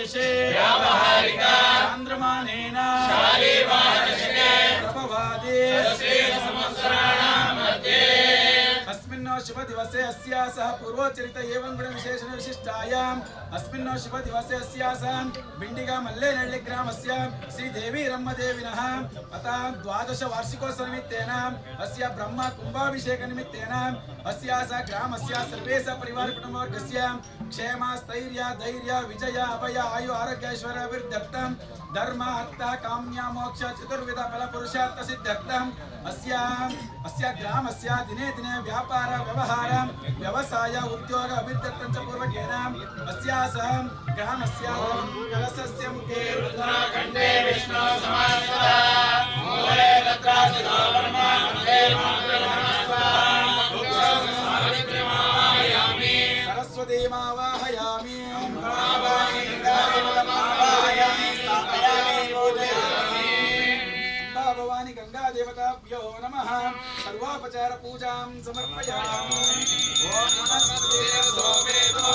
देशे व्यावहारिका चन्द्रमानेन शालीवाहनशके प्रभवादि संवत्सराणां मध्ये अस्मिन् शुभ दिवसे अस्यासः पूर्वोच्चरित एवं गुण विशेषण विशिष्टायाम् अस्मिन् शुभ दिवसे अस्यासः बिण्डिगा मल्लेनहळ्ळि ग्रामस्य श्री देवी रम्मदेविनः अतः 12 वार्षिकोत्सव निमित्तेन अस्य ब्रह्म कुम्भाभिषेक निमित्तेन अस्यासः ग्रामस्य सर्वेषां परिवार कुटुम्बवर्गस्य क्षेम स्थैर्य धैर्य विजय अभय आयु आरोग्य ऐश्वर्य अभिवृद्ध्यर्थं धर्म अर्थ काम्य मोक्ष चतुर्विध फल पुरुषार्थ सिद्ध्यर्थं अस्य ग्रामस्य दिने दिने व्यापार व्यवहार व्यवसाय उद्योग अभिवृद्ध्यर्थं च पूर्वकेन अस्यासः ग्रामस्य कलशस्य मुखे रुद्राखण्डे विष्णु समाश्रितः मूले तत्रासितो ब्रह्मा मध्ये सरस्वती मावाहयामि भवानी गंगा देवताभ्यो नमः सर्वोपचार पूजां समर्पयामि ओम नमस्ते सोमेतो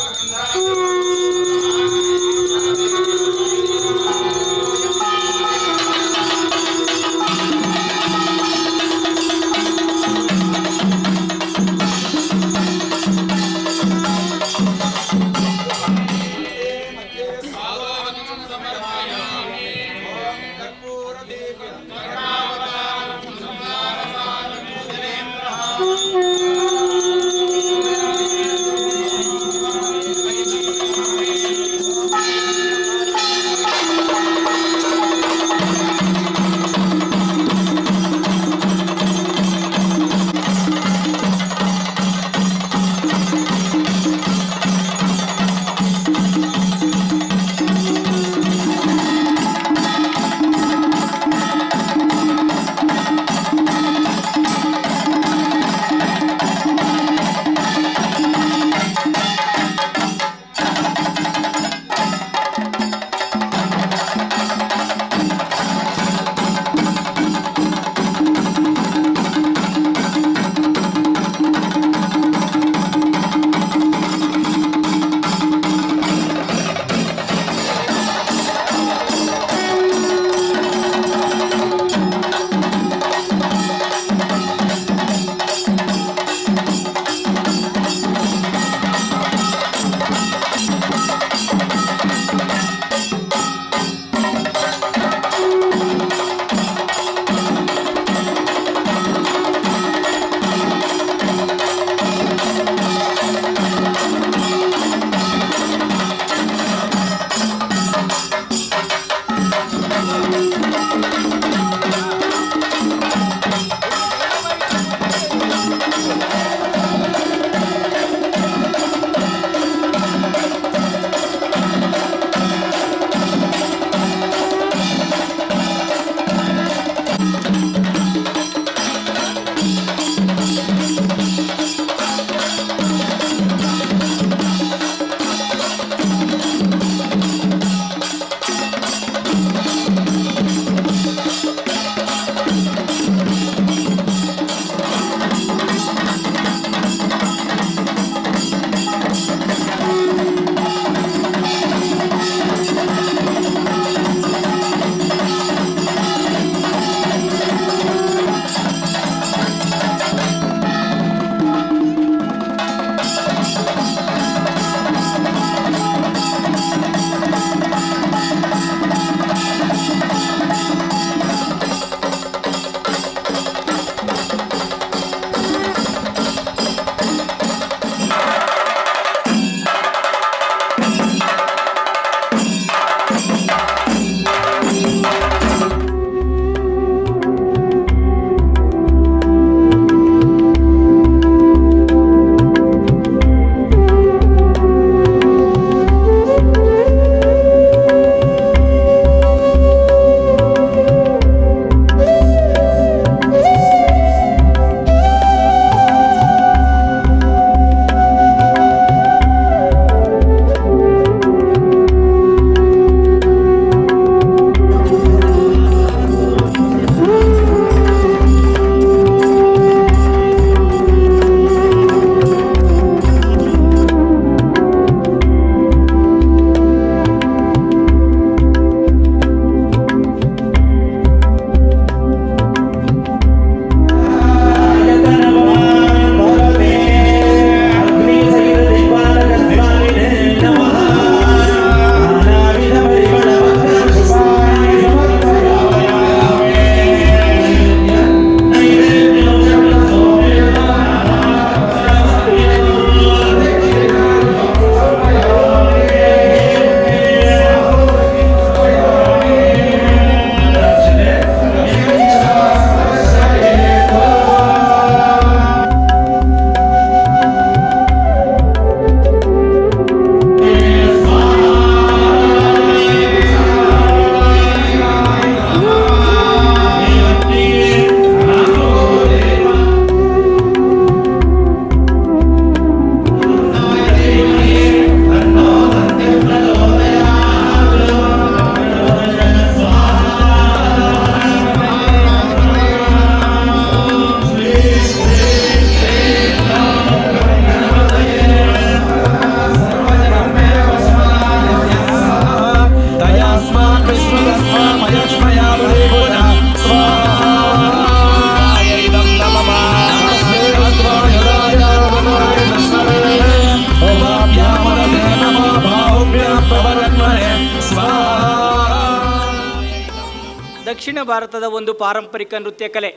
ದಕ್ಷಿಣ ಭಾರತದ ಒಂದು ಪಾರಂಪರಿಕ ನೃತ್ಯ ಕಲೆ.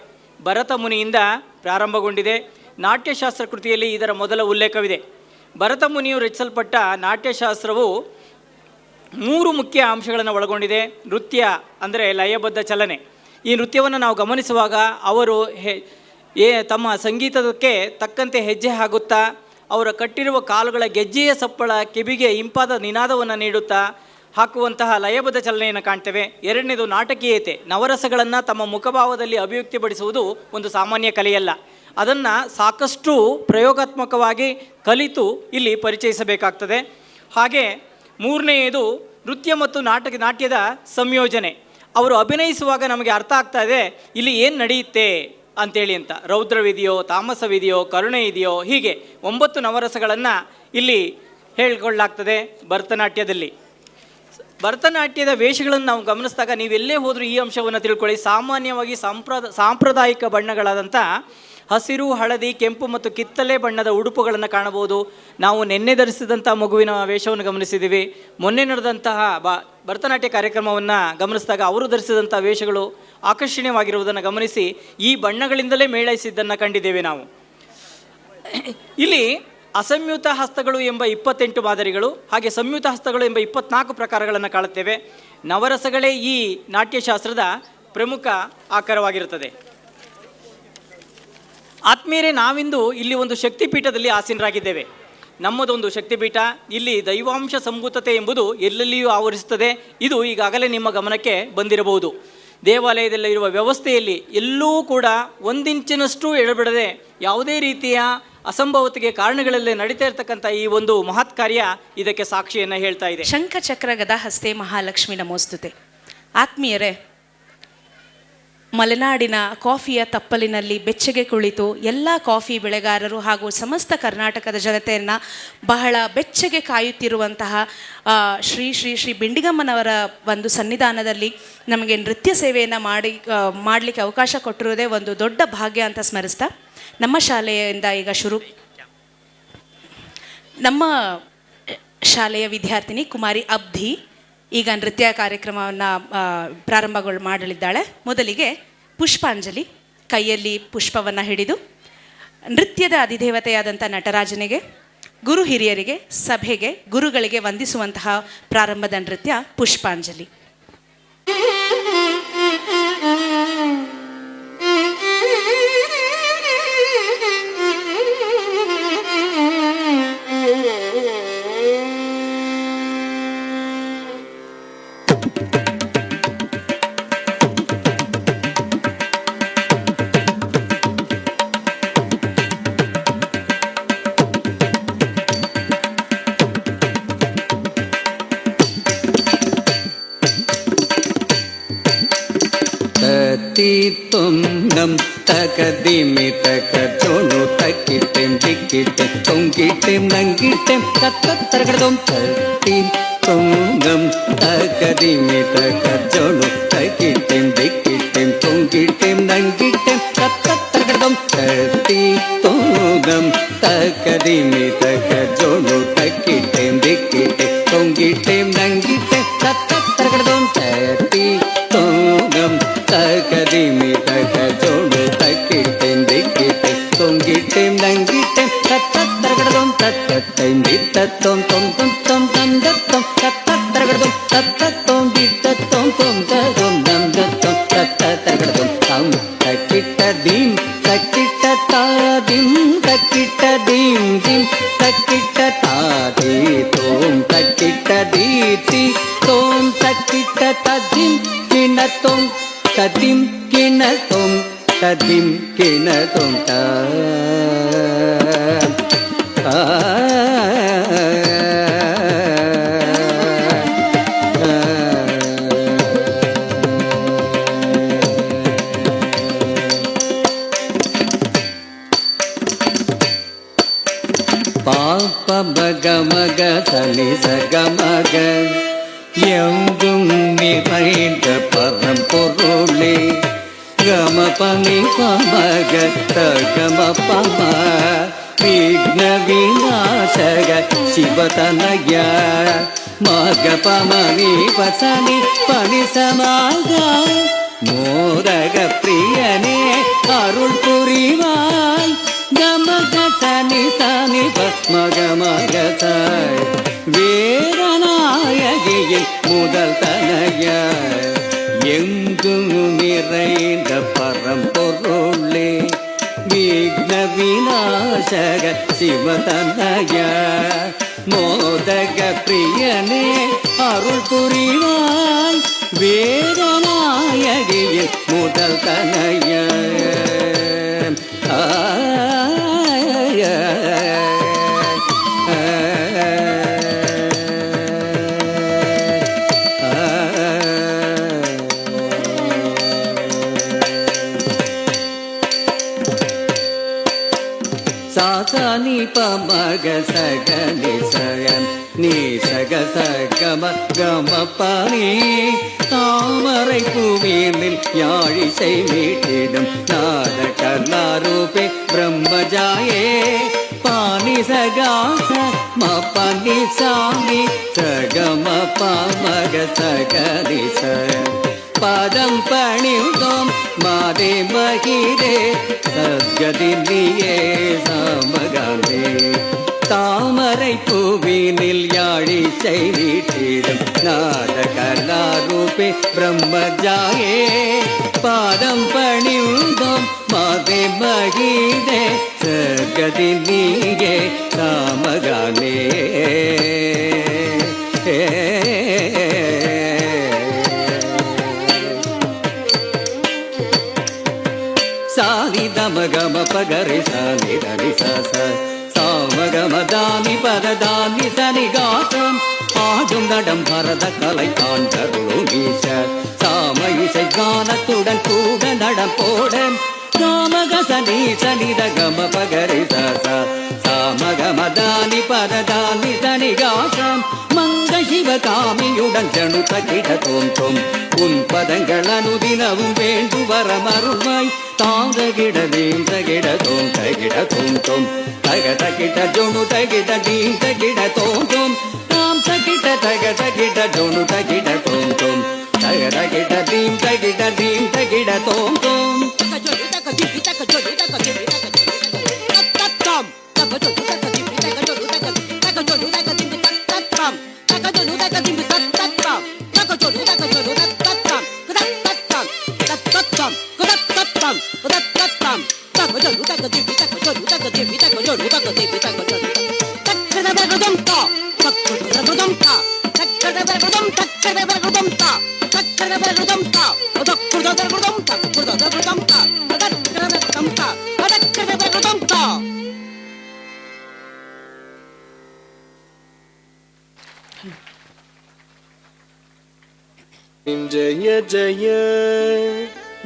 ಭರತ ಮುನಿಯಿಂದ ಪ್ರಾರಂಭಗೊಂಡಿದೆ. ನಾಟ್ಯಶಾಸ್ತ್ರ ಕೃತಿಯಲ್ಲಿ ಇದರ ಮೊದಲ ಉಲ್ಲೇಖವಿದೆ. ಭರತ ಮುನಿಯು ರಚಿಸಲ್ಪಟ್ಟ ನಾಟ್ಯಶಾಸ್ತ್ರವು 3 ಮುಖ್ಯ ಅಂಶಗಳನ್ನು ಒಳಗೊಂಡಿದೆ. ನೃತ್ಯ ಅಂದರೆ ಲಯಬದ್ಧ ಚಲನೆ. ಈ ನೃತ್ಯವನ್ನು ನಾವು ಗಮನಿಸುವಾಗ ಅವರು ತಮ್ಮ ಸಂಗೀತಕ್ಕೆ ತಕ್ಕಂತೆ ಹೆಜ್ಜೆ ಹಾಕುತ್ತಾ, ಅವರ ಕಟ್ಟಿರುವ ಕಾಲುಗಳ ಗೆಜ್ಜೆಯ ಸಪ್ಪಳ ಕಿವಿಗೆ ಇಂಪಾದ ನಿನಾದವನ್ನು ನೀಡುತ್ತಾ ಹಾಕುವಂತಹ ಲಯಬದ್ಧ ಚಲನೆಯನ್ನು ಕಾಣ್ತೇವೆ. ಎರಡನೇದು ನಾಟಕೀಯತೆ. ನವರಸಗಳನ್ನು ತಮ್ಮ ಮುಖಭಾವದಲ್ಲಿ ಅಭಿವ್ಯಕ್ತಿಪಡಿಸುವುದು ಒಂದು ಸಾಮಾನ್ಯ ಕಲೆಯಲ್ಲ. ಅದನ್ನು ಸಾಕಷ್ಟು ಪ್ರಯೋಗಾತ್ಮಕವಾಗಿ ಕಲಿತು ಇಲ್ಲಿ ಪರಿಚಯಿಸಬೇಕಾಗ್ತದೆ. ಹಾಗೆ ಮೂರನೆಯದು ನೃತ್ಯ ಮತ್ತು ನಾಟ್ಯದ ಸಂಯೋಜನೆ. ಅವರು ಅಭಿನಯಿಸುವಾಗ ನಮಗೆ ಅರ್ಥ ಆಗ್ತಾ ಇದೆ ಇಲ್ಲಿ ಏನು ನಡೆಯುತ್ತೆ ಅಂತೇಳಿ ಅಂತ. ರೌದ್ರವಿದೆಯೋ, ತಾಮಸವಿದೆಯೋ, ಕರುಣೆ ಇದೆಯೋ, ಹೀಗೆ 9 ನವರಸಗಳನ್ನು ಇಲ್ಲಿ ಹೇಳಿಕೊಳ್ಳಲಾಗ್ತದೆ ಭರತನಾಟ್ಯದಲ್ಲಿ. ಭರತನಾಟ್ಯದ ವೇಷಗಳನ್ನು ನಾವು ಗಮನಿಸಿದಾಗ ನೀವೆಲ್ಲೇ ಹೋದರೂ ಈ ಅಂಶವನ್ನು ತಿಳ್ಕೊಳ್ಳಿ. ಸಾಮಾನ್ಯವಾಗಿ ಸಾಂಪ್ರದಾಯಿಕ ಬಣ್ಣಗಳಾದಂಥ ಹಸಿರು, ಹಳದಿ, ಕೆಂಪು ಮತ್ತು ಕಿತ್ತಳೆ ಬಣ್ಣದ ಉಡುಪುಗಳನ್ನು ಕಾಣಬಹುದು. ನಾವು ನಿನ್ನೆ ಧರಿಸಿದಂಥ ಮಗುವಿನ ವೇಷವನ್ನು ಗಮನಿಸಿದ್ದೀವಿ. ಮೊನ್ನೆ ನಡೆದಂತಹ ಭರತನಾಟ್ಯ ಕಾರ್ಯಕ್ರಮವನ್ನು ಗಮನಿಸಿದಾಗ ಅವರು ಧರಿಸಿದಂಥ ವೇಷಗಳು ಆಕರ್ಷಣೀಯವಾಗಿರುವುದನ್ನು ಗಮನಿಸಿ ಈ ಬಣ್ಣಗಳಿಂದಲೇ ಮೇಳೈಸಿದ್ದನ್ನು ಕಂಡಿದ್ದೇವೆ ನಾವು. ಇಲ್ಲಿ ಅಸಂಯುತ ಹಸ್ತಗಳು ಎಂಬ 28 ಮಾದರಿಗಳು, ಹಾಗೆ ಸಂಯುತ ಹಸ್ತಗಳು ಎಂಬ 24 ಪ್ರಕಾರಗಳನ್ನು ಕಾಣುತ್ತೇವೆ. ನವರಸಗಳೇ ಈ ನಾಟ್ಯಶಾಸ್ತ್ರದ ಪ್ರಮುಖ ಆಕಾರವಾಗಿರುತ್ತದೆ. ಆತ್ಮೀಯರೇ, ನಾವಿಂದು ಇಲ್ಲಿ ಒಂದು ಶಕ್ತಿಪೀಠದಲ್ಲಿ ಆಸೀನರಾಗಿದ್ದೇವೆ. ನಮ್ಮದೊಂದು ಶಕ್ತಿಪೀಠ. ಇಲ್ಲಿ ದೈವಾಂಶ ಸಂಭೂತತೆ ಎಂಬುದು ಎಲ್ಲೆಲ್ಲಿಯೂ ಆವರಿಸುತ್ತದೆ. ಇದು ಈಗಾಗಲೇ ನಿಮ್ಮ ಗಮನಕ್ಕೆ ಬಂದಿರಬಹುದು. ದೇವಾಲಯದಲ್ಲಿರುವ ವ್ಯವಸ್ಥೆಯಲ್ಲಿ ಎಲ್ಲೂ ಕೂಡ 1 ಇಂಚಿನಷ್ಟು ಎಡಬಿಡದೆ ಯಾವುದೇ ರೀತಿಯ ಅಸಂಭವತೆಗೆ ಕಾರಣಗಳಲ್ಲೇ ನಡೀತಾ ಇರತಕ್ಕಂಥ ಈ ಒಂದು ಮಹತ್ ಕಾರ್ಯ ಇದಕ್ಕೆ ಸಾಕ್ಷಿಯನ್ನು ಹೇಳ್ತಾ ಇದೆ. ಶಂಖಚಕ್ರ ಗದಾ ಹಸ್ತೆ ಮಹಾಲಕ್ಷ್ಮಿ ನಮೋಸ್ತುತೆ. ಆತ್ಮೀಯರೇ, ಮಲೆನಾಡಿನ ಕಾಫಿಯ ತಪ್ಪಲಿನಲ್ಲಿ ಬೆಚ್ಚಗೆ ಕುಳಿತು ಎಲ್ಲ ಕಾಫಿ ಬೆಳೆಗಾರರು ಹಾಗೂ ಸಮಸ್ತ ಕರ್ನಾಟಕದ ಜನತೆಯನ್ನು ಬಹಳ ಬೆಚ್ಚಗೆ ಕಾಯುತ್ತಿರುವಂತಹ ಶ್ರೀ ಶ್ರೀ ಶ್ರೀ ಬಿಂಡಿಗಮ್ಮನವರ ಒಂದು ಸನ್ನಿಧಾನದಲ್ಲಿ ನಮಗೆ ನೃತ್ಯ ಸೇವೆಯನ್ನು ಮಾಡಲಿಕ್ಕೆ ಅವಕಾಶ ಕೊಟ್ಟಿರೋದೇ ಒಂದು ದೊಡ್ಡ ಭಾಗ್ಯ ಅಂತ ಸ್ಮರಿಸ್ತಾ, ನಮ್ಮ ಶಾಲೆಯಿಂದ ಈಗ ನಮ್ಮ ಶಾಲೆಯ ವಿದ್ಯಾರ್ಥಿನಿ ಕುಮಾರಿ ಅಬ್ಧಿ ಈಗ ನೃತ್ಯ ಕಾರ್ಯಕ್ರಮವನ್ನು ಮಾಡಲಿದ್ದಾಳೆ. ಮೊದಲಿಗೆ ಪುಷ್ಪಾಂಜಲಿ. ಕೈಯಲ್ಲಿ ಪುಷ್ಪವನ್ನು ಹಿಡಿದು ನೃತ್ಯದ ಅಧಿದೇವತೆಯಾದಂಥ ನಟರಾಜನಿಗೆ, ಗುರು ಹಿರಿಯರಿಗೆ, ಸಭೆಗೆ, ಗುರುಗಳಿಗೆ ವಂದಿಸುವಂತಹ ಪ್ರಾರಂಭದ ನೃತ್ಯ ಪುಷ್ಪಾಂಜಲಿ. tum takadimi takajonu takitem dikitem tongitem nangitem tatataragadom tatim tongam takadimi takajonu takitem dikitem tongitem nangitem tatataragadom tatim tongam takadimi takajonu takitem dikitem tongitem nangitem tatataragadom tatim tongam takadimi takajonu takitem dikitem tongitem nangitem tatataragadom tatatim ditatom tom tom tom tam datom tatataragadom tatatom ditatom tom dadom dam datom tatataragadom tam takitadim takitatadim takitadim dim takitatadim tom takitaditi tom takitatadim kinatom tadim kinatom tadim kinatom ta papa maga maga sani saga maga எங்கும் நிறைந்த பரம்பொருளே கம பனி பமக தகம பம விக்ன விநாசக சிவதனய மக பமனி பசனி பனி சமாக மோதக பிரியனே அருள் புரிவாய் கமக தனி தனி பத்மகமகதாய் வேதநாயகியின் முதல் தனையாய் எங்கும் நிறைந்த பரம்பொருளே விக்ன விநாசக சிவதனய மோதக பிரியனே அருள் புரிவாய் வேதநாயகியின் முதல் தனய சாசனி பமக சக நிசயம் நீ சக சகம கம பனி தாமரை பூமியில் யாழிசை மீட்டிடும் நாத கர்ணாரூபே பிரம்மஜாயே பானி சகாச மபனி சாமி சகம பமக சக நிசயம் பதம் பணிந்தோம் மாதே மகிதே சத்கதி நீயே சாமகாந்தே தாமரை பூவினில் யாழிசை நீட்டிடும் நாத கலாரூபே பிரம்மஜாயே பாதம் பணிந்தோம் மாதே மகிதே சத்கதி நீயே சாமகானே சானி தமகம பகரி சானி தனி சச சாமகம தானி பததானி சனி காசம் ஆடும் நடம் பரத கலை காண்டருளும் ஈச சாம இசை கானத்துடன் கூட நடம் போட சாமக சனி சனித கம பகரி சச சாமகம தானி பததானி சனி காசம் மங்க சிவகாமியுடன் ஜனுத கிட தோன்றும் உன் பதங்கள் அனுதினவும் வேண்டு வரமருள்வாய் தாந்த கிட தீந்த கிட தோம் தகிட தோன்றும் தக தகிட ஜொனு தகிட தீந்த கிட தோன்றும் தாம் தகிட தக தகிட ஜொனு தகிட தோன்றும் தக தகிட தீந்த கிட தீந்த கிட தோன்றும் जय जय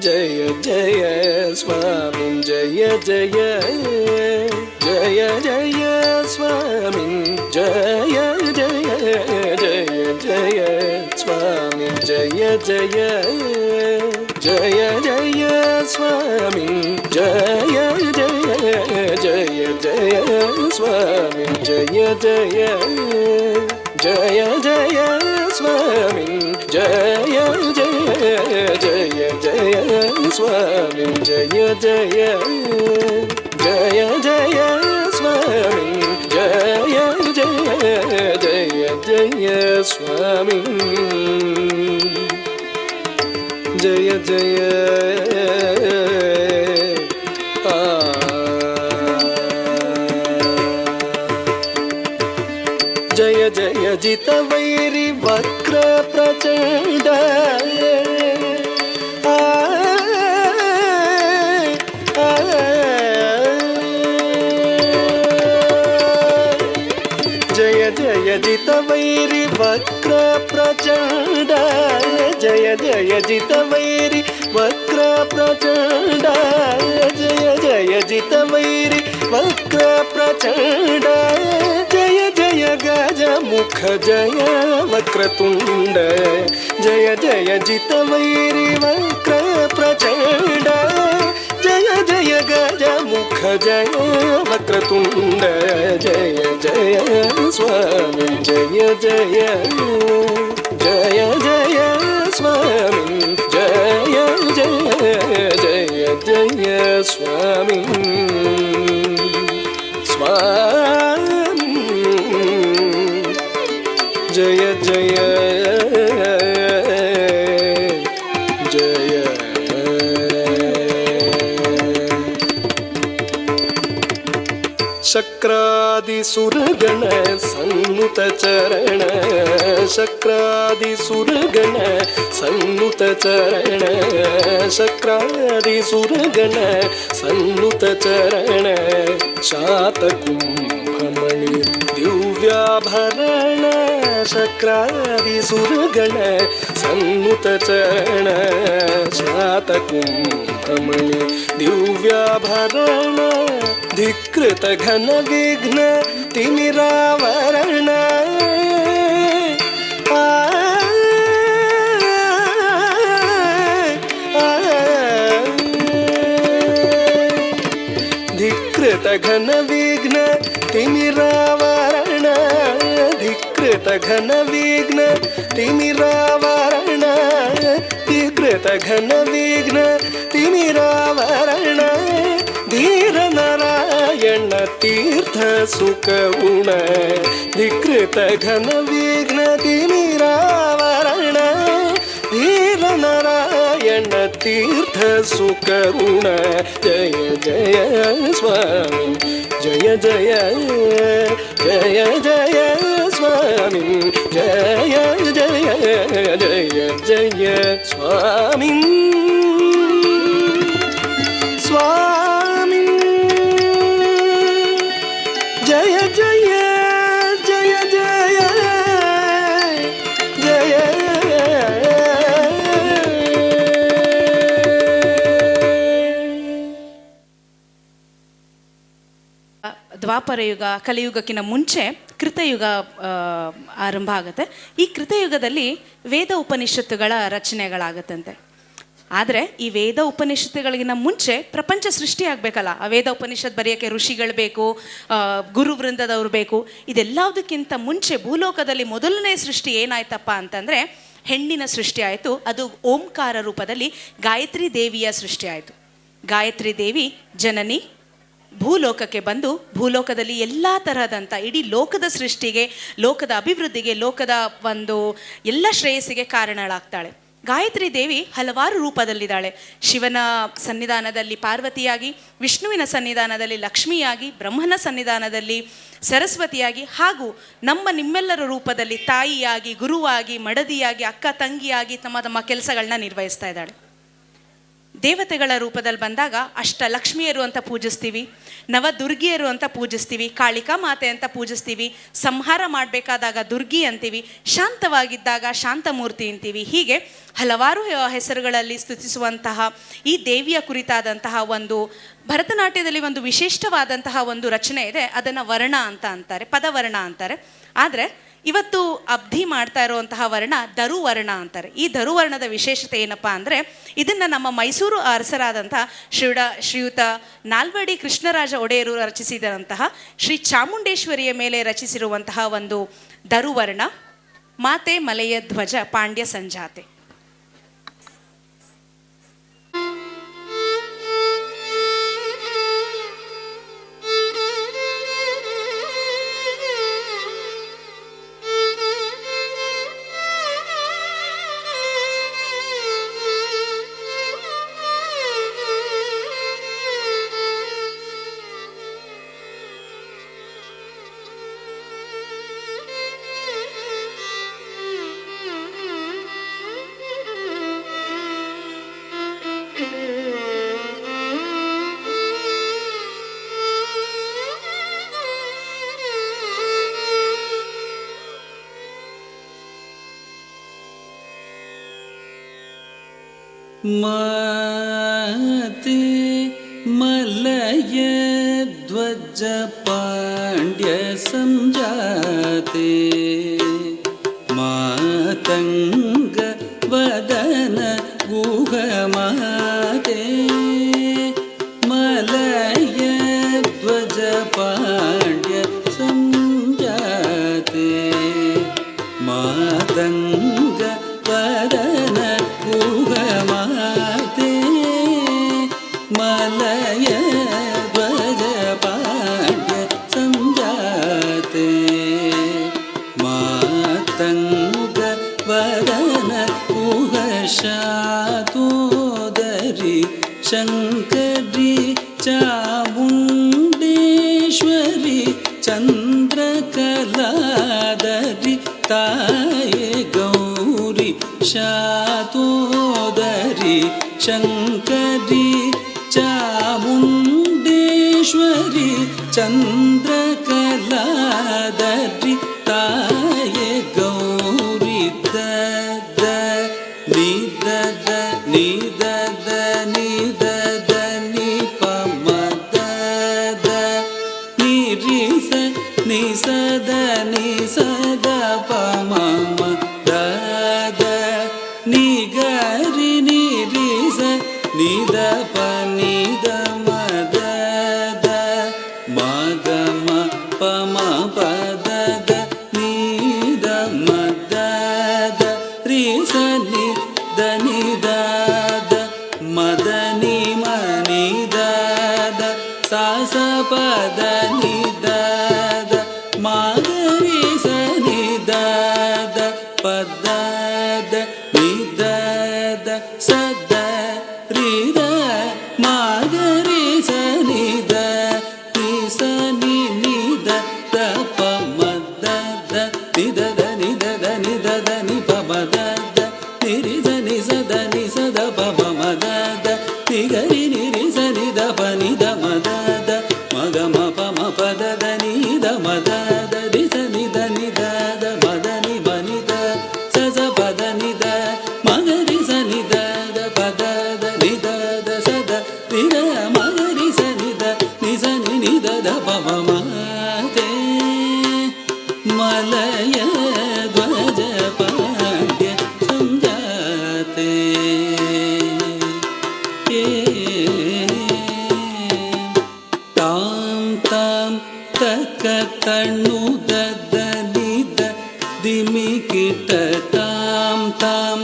जय जय स्वामी जय जय जय जय स्वामी जय जय जय जय स्वामी जय जय जय जय स्वामी जय जय जय जय स्वामी जय जय जय जय स्वामी जय जय जय जय स्वामी जय जय जय जय स्वामी जय जय जय जय स्वामी जय जय जय जय जित वैरी वक्र प्रचंड जय जय जित वैरी वक्र प्रचंड जय जय जित वैरी वक्र प्रचंड जय जय जित वैरी वक्र प्रचंड जय जय गज मुख जय वक्रतुंड जय जय जित वैरी वक्र प्रचंड जय जय गज मुख जय वक्रतुंड जय जय स्वामी जय जय जय जय स्वामी जय ಸ್ವಾಮಿ ಸ್ವಾಮಿ ಜಯ ಜಯ ಜಯ ಶಕ್ರಾದಿ ಸುರಗಣ ಸನ್ನುತ ಚರಣ ಶಕ್ರಾದಿ ಸುರಗಣ ಸನ್ನುತ ಚರಣ ಶಕ್ರಾದಿ ಸುರಗಣ ಸನ್ನುತ ಚರಣ ಶಾತಕುಂಭಮಣಿ ದಿವ್ಯಾಭರಣ ಶಕ್ರಾದಿ ಸುರಗಣ ಸನ್ನುತ ಚರಣ ಶಾತಕುಂಭಮಣಿ ದಿವ್ಯಾಭರಣ ಧಿಕೃತ ಘನ ವಿಘ್ನ ತಿಮಿರಾವರಣ ಧಿಕೃತ ಘನ ವಿಘ್ನ ತಿಮಿರಾವರಣ ಧಿಕೃತ ಘನ ವಿಘ್ನ ತಿಮಿರಾವರಣ ಧಿಕೃತ ಘನ ವಿಘ್ನ ತಿಮಿರಾವರಣ ಧೀರ ನಾರಾಯಣ ತೀರ್ಥ ಸುಖಗುಣ ಧಿಕೃತ ಘನ ವಿಘ್ನ ತಿಮಿರಾವರಣ ಧೀರ ನಾರಾಯಣ ತೀರ್ಥ ಸುಖಗುಣ ಜಯ ಜಯ ಸ್ವಾಮಿ ಜಯ ಜಯ ಜಯ ಜಯ ಸ್ವಾಮಿ ಜಯ ಜಯ ಜಯ ಜಯ ಸ್ವಾಮಿ ಸ್ವಾಮಿ ಜಯ ಜಯ ಜಯ ಜಯ ಜಯ ದ್ವಾಪರ ಯುಗ ಕಲಿಯುಗಕ್ಕಿಂತ ಮುಂಚೆ ಕೃತಯುಗ ಆರಂಭ ಆಗುತ್ತೆ. ಈ ಕೃತಯುಗದಲ್ಲಿ ವೇದ ಉಪನಿಷತ್ತುಗಳ ರಚನೆಗಳಾಗತ್ತಂತೆ. ಆದರೆ ಈ ವೇದ ಉಪನಿಷತ್ತುಗಳಿಗಿಂತ ಮುಂಚೆ ಪ್ರಪಂಚ ಸೃಷ್ಟಿ ಆಗಬೇಕಲ್ಲ. ಆ ವೇದ ಉಪನಿಷತ್ ಬರೆಯೋಕ್ಕೆ ಋಷಿಗಳು ಬೇಕು, ಗುರು ವೃಂದದವ್ರು ಬೇಕು. ಇದೆಲ್ಲದಕ್ಕಿಂತ ಮುಂಚೆ ಭೂಲೋಕದಲ್ಲಿ ಮೊದಲನೇ ಸೃಷ್ಟಿ ಏನಾಯ್ತಪ್ಪ ಅಂತಂದರೆ ಹೆಣ್ಣಿನ ಸೃಷ್ಟಿ ಆಯಿತು. ಅದು ಓಂಕಾರ ರೂಪದಲ್ಲಿ ಗಾಯತ್ರಿ ದೇವಿಯ ಸೃಷ್ಟಿ ಆಯಿತು. ಗಾಯತ್ರಿ ದೇವಿ ಜನನಿ ಭೂಲೋಕಕ್ಕೆ ಬಂದು ಭೂಲೋಕದಲ್ಲಿ ಎಲ್ಲ ತರಹದಂಥ ಇಡೀ ಲೋಕದ ಸೃಷ್ಟಿಗೆ, ಲೋಕದ ಅಭಿವೃದ್ಧಿಗೆ, ಲೋಕದ ಒಂದು ಎಲ್ಲ ಶ್ರೇಯಸ್ಸಿಗೆ ಕಾರಣಳಾಗ್ತಾಳೆ. ಗಾಯತ್ರಿ ದೇವಿ ಹಲವಾರು ರೂಪದಲ್ಲಿದ್ದಾಳೆ. ಶಿವನ ಸನ್ನಿಧಾನದಲ್ಲಿ ಪಾರ್ವತಿಯಾಗಿ, ವಿಷ್ಣುವಿನ ಸನ್ನಿಧಾನದಲ್ಲಿ ಲಕ್ಷ್ಮಿಯಾಗಿ, ಬ್ರಹ್ಮನ ಸನ್ನಿಧಾನದಲ್ಲಿ ಸರಸ್ವತಿಯಾಗಿ, ಹಾಗೂ ನಿಮ್ಮೆಲ್ಲರ ರೂಪದಲ್ಲಿ ತಾಯಿಯಾಗಿ, ಗುರುವಾಗಿ, ಮಡದಿಯಾಗಿ, ಅಕ್ಕ ತಂಗಿಯಾಗಿ ತಮ್ಮ ಕೆಲಸಗಳನ್ನ ನಿರ್ವಹಿಸ್ತಾ ಇದ್ದಾಳೆ. ದೇವತೆಗಳ ರೂಪದಲ್ಲಿ ಬಂದಾಗ ಅಷ್ಟಲಕ್ಷ್ಮಿಯರು ಅಂತ ಪೂಜಿಸ್ತೀವಿ, ನವದುರ್ಗಿಯರು ಅಂತ ಪೂಜಿಸ್ತೀವಿ, ಕಾಳಿಕಾ ಮಾತೆ ಅಂತ ಪೂಜಿಸ್ತೀವಿ, ಸಂಹಾರ ಮಾಡಬೇಕಾದಾಗ ದುರ್ಗಿ ಅಂತೀವಿ, ಶಾಂತವಾಗಿದ್ದಾಗ ಶಾಂತಮೂರ್ತಿ ಅಂತೀವಿ. ಹೀಗೆ ಹಲವಾರು ಹೆಸರುಗಳಲ್ಲಿ ಸ್ತುತಿಸುವಂತಹ ಈ ದೇವಿಯ ಕುರಿತಾದಂತಹ ಒಂದು ಭರತನಾಟ್ಯದಲ್ಲಿ ಒಂದು ವಿಶಿಷ್ಟವಾದಂತಹ ಒಂದು ರಚನೆ ಇದೆ. ಅದನ್ನು ವರ್ಣ ಅಂತ ಅಂತಾರೆ, ಪದವರ್ಣ ಅಂತಾರೆ. ಆದರೆ ಇವತ್ತು ಅಬ್ಧಿ ಮಾಡ್ತಾ ಇರುವಂತಹ ವರ್ಣ ಧರುವರ್ಣ ಅಂತಾರೆ. ಈ ಧರುವರ್ಣದ ವಿಶೇಷತೆ ಏನಪ್ಪ ಅಂದರೆ, ಇದನ್ನು ನಮ್ಮ ಮೈಸೂರು ಅರಸರಾದಂತಹ ಶ್ರೀಯುತ ನಾಲ್ವಡಿ ಕೃಷ್ಣರಾಜ ಒಡೆಯರು ರಚಿಸಿದಂತಹ ಶ್ರೀ ಚಾಮುಂಡೇಶ್ವರಿಯ ಮೇಲೆ ರಚಿಸಿರುವಂತಹ ಒಂದು ಧರುವರ್ಣ. ಮಾತೆ ಮಲೆಯ ಧ್ವಜ ಪಾಂಡ್ಯ ಸಂಜಾತೆ. ಮಾತೆ ಮಲಯ ಧ್ವಜ ಪಾಂಡ್ಯ ಸಂಜಾತೆ ಮಾತಂಗ ವದನ ಗುಹ ಮಾತೆ ಮಲಯ ಧ್ವಜ ಪಾಂಡ್ಯ ಸಂಜಾತೆ ಮಾತಂಗ ವದನ ಗುಹ ಮಾತೆ ಮಲಯ ಶಾತೋದರಿ ಶಂಕರಿ ಚಾಮುಂಡೇಶ್ವರಿ ಚಂದ್ರಕಲಾದರಿ ತಾಯೇ ಗೌರಿ ಶಾತೋದರಿ ಶಂಕರಿ ಚಾಮುಂಡೇಶ್ವರಿ ಚಂದ್ರಕಲಾದರಿ ತಾಯೇ ಗೌರಿ ದದ ನಿದದ ನಿದದ ನಿದದ ನಿ ಪಮದದ ನಿರಿಸ ನಿಸದ ನಿಸದ ಪಮಮ ದದ ನಿಗರಿ ನಿರಿಸ ನಿದ ಪನಿದ ಮದದ ಮಗಮ ಪಮ ಪದದ ನಿದ ಮದದ ರಿಸ ನಿದ ನಿದದ ಮದನಿ ಮನಿದದ ಸಾಸ ಪದ ನಿದದ ಮಾಗರಿಸ ನಿದದ ಪದದ ನಿದದ ಸದ ರಿದ ಮಾಗರಿಸ ನಿದ ನಿಸ ನಿ ನಿದ ಪ ಮದದ ನಿದದ ನಿದದ ನಿದದ ನಿ ಪ ಮದದ ನಿರಿಸ ನಿಸದ ನಿಸದ ಪ ಮದದ ನಿಗರಿ ನಿರಿಸ ನಿದ ಪ ನಿದ ಮದದ ಮಗ ಮ ಪ ಮ ಪದದ ನಿದ ಮದದ ರಿಸ ನಿದ ನಿದದ ಮದ ನಿ ಬನಿದ ಸಸ ಪದ ನಿದ ಮಗರಿಸ ನಿದದ ಪದದ ನಿದದ ಸದ ನಿದ ಮಗರಿಸ ನಿದ ನಿಸ ನಿ ನಿದದ ಪ ಮಾತೆ ಮಲಯ ಧ್ವಜ ಪಾಂಡ್ಯ ಸಂಜಾತೆ ತಾಂ ತಾಂ ತಕ ತಣ್ಣು ದದ ನಿದ ದಿಮಿ ಕಿಟ ತಾಂ ತಾಂ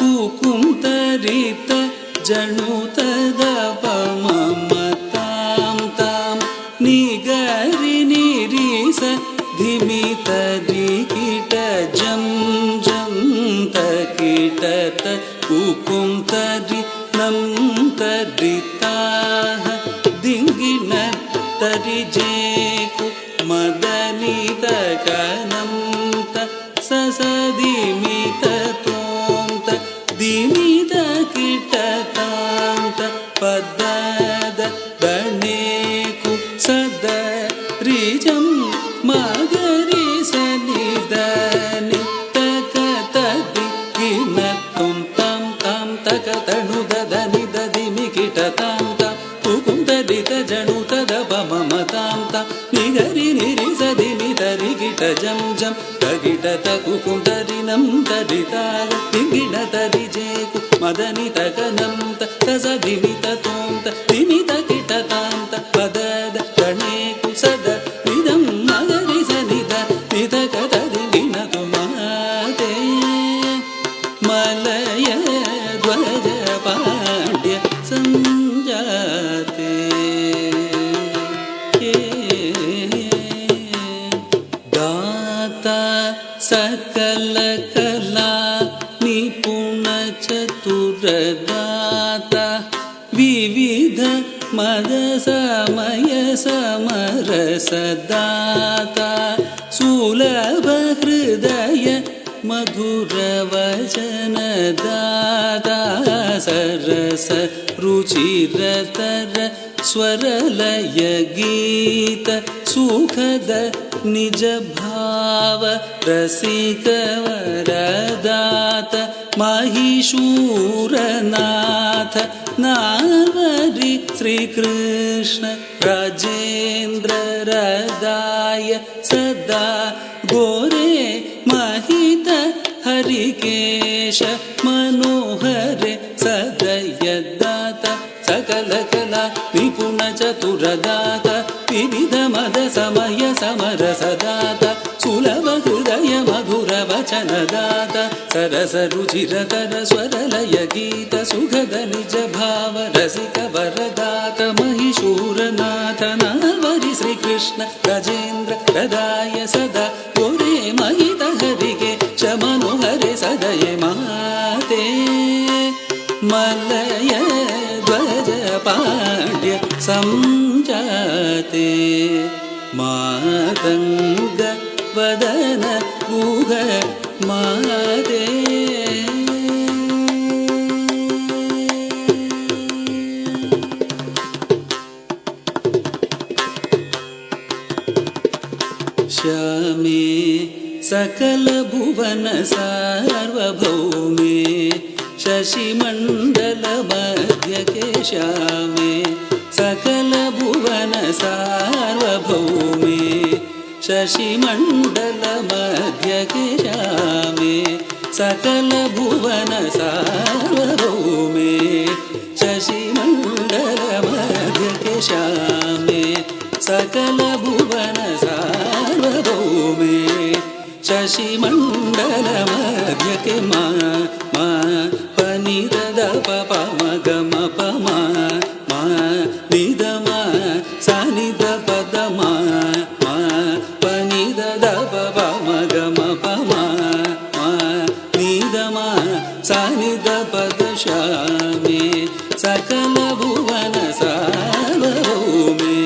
ಕುಕುಂತರಿತ ಜಣುತದ ಪಮಮ ತಾಂ ತಾಂ ನಿಗರಿ ನಿರಿಸ ಧಿಮಿ ತರಿ ಕಿಟ ಜಂ ಜಂ ತ ಕಿಟ ತ ಕುಕುಂ ತರಿ ನಂ ತರಿ ತಾಹ ದಿಂಗಿನ ತರಿ ಜೇಕು ಮದನಿ ತಕನಂ ತ ಸಸದಿಮಿತ ತೋಂತ ದಿಮಿತ ಕಿಟ ತಾಂತ ಪದದ ದಣೇಕು ಸದ ರಿಜಂ ಮಗರಿ ಸನಿದ ನಿತಕ ತದಿ ಕಿನ ತುಂ ತಂ ತಂ ತಕ ತಣು ದದ ನಿದ ದಿಮಿ ಕಿಟ ತಾಂ ತ ಕುಕುಂತರಿತ ಜಣುತದ ಪಮಮ ತಾಂ ತ ನಿಗರಿ ನಿರಿಸ ದಿಮಿ ತರಿ ಕಿಟ ಜಂ ಜಂ ತಗಿಟ ತ ಕುಕುಂತರಿ ನಂ ತರಿ ತಾಗ ದಿಂಗಿಣ ತರಿ ಜೇಕು ಮದನಿ ತಕನಂ ತ ತಸ ದಿಮಿತ ತೋಂ ತ ದಿಮಿತ ಕಿಟ ತಾಂ ತ ಪದದ ಗಣೇಕು ಸದ ನಿದಂ ಮಗರಿ ಸನಿದ ನಿತಕ ತದಿಗಿಣ ತುಮಾತೆ ಮಲಯ ಧ್ವಜ ಪಾಂಡ್ಯ ಸಂಜಾತೆ ದಾತ ಸಕಲ ಕಲಾ ನಿಪುಣ ಚತುರದಾತ ವಿವಿಧ ಮದ ಸಮಯ ಸಮರಸದಾತ ಸುಲಭ ಹೃದಯ ಮಧುರ ವಚನದಾತ ಸರಸ ರುಚಿರತರ ಸ್ವರಲಯ ಗೀತ ಸುಖದ ನಿಜ ಭಾವ ರಸಿಕವರದಾತ ಮಹಿಷೂರನಾಥ ನಾವರಿ ಶ್ರೀಕೃಷ್ಣ ರಾಜೇಂದ್ರ ಹೃದಯ ಸದಾ ಗೋರೆ ಮಹಿತ ಹರಿಕೇಶ ಮನೋಹರೆ ಸದಯದಾತ ಸಕಲ ಕಲಾ ನಿಪುಣ ಚತುರದಾತ ವಿವಿಧ ಮದ ಸಮಯ ಸಮರಸದಾತ ಸುಲಭ ಹೃದಯ ಮಧುರ ವಚನದಾತ ಸರಸ ರುಚಿರತರ ಸ್ವರಲಯ ಗೀತ ಸುಖದ ನಿಜ ಭಾವ ರಸಿಕ ವರದಾತ ಮಹಿಷೂರನಾಥ ನಾವರಿ ಶ್ರೀಕೃಷ್ಣ ಗಜೇಂದ್ರ ಹೃದಯ ಸದಾ ಗೋರೆ ಮಹಿತ ಹರಿಗೆ ಶಮನು ಹರೆ ಸದಯ ಮಾತೆ मलय ध्वज पाण्ड्य संजाते मातङ्ग वदन गुह मादे श्यामे सकल भुवन सार्वभौमे शशिमण्डल मध्य के श्यामे सकल भुवन सार्वभौमे शशिमण्डल मध्य के श्यामे सकल भुवन सार्वभौमे शशिमण्डल मध्य के श्यामे सकल भुवन सार्वभौमे शशिमण्डल मध्य के मा पनि द प प म ग म प म नि द म सा नि द प द म पनि द प प म ग म प म नि द म सा नि द प द श्यामे सकल भुवन सार्वभौमे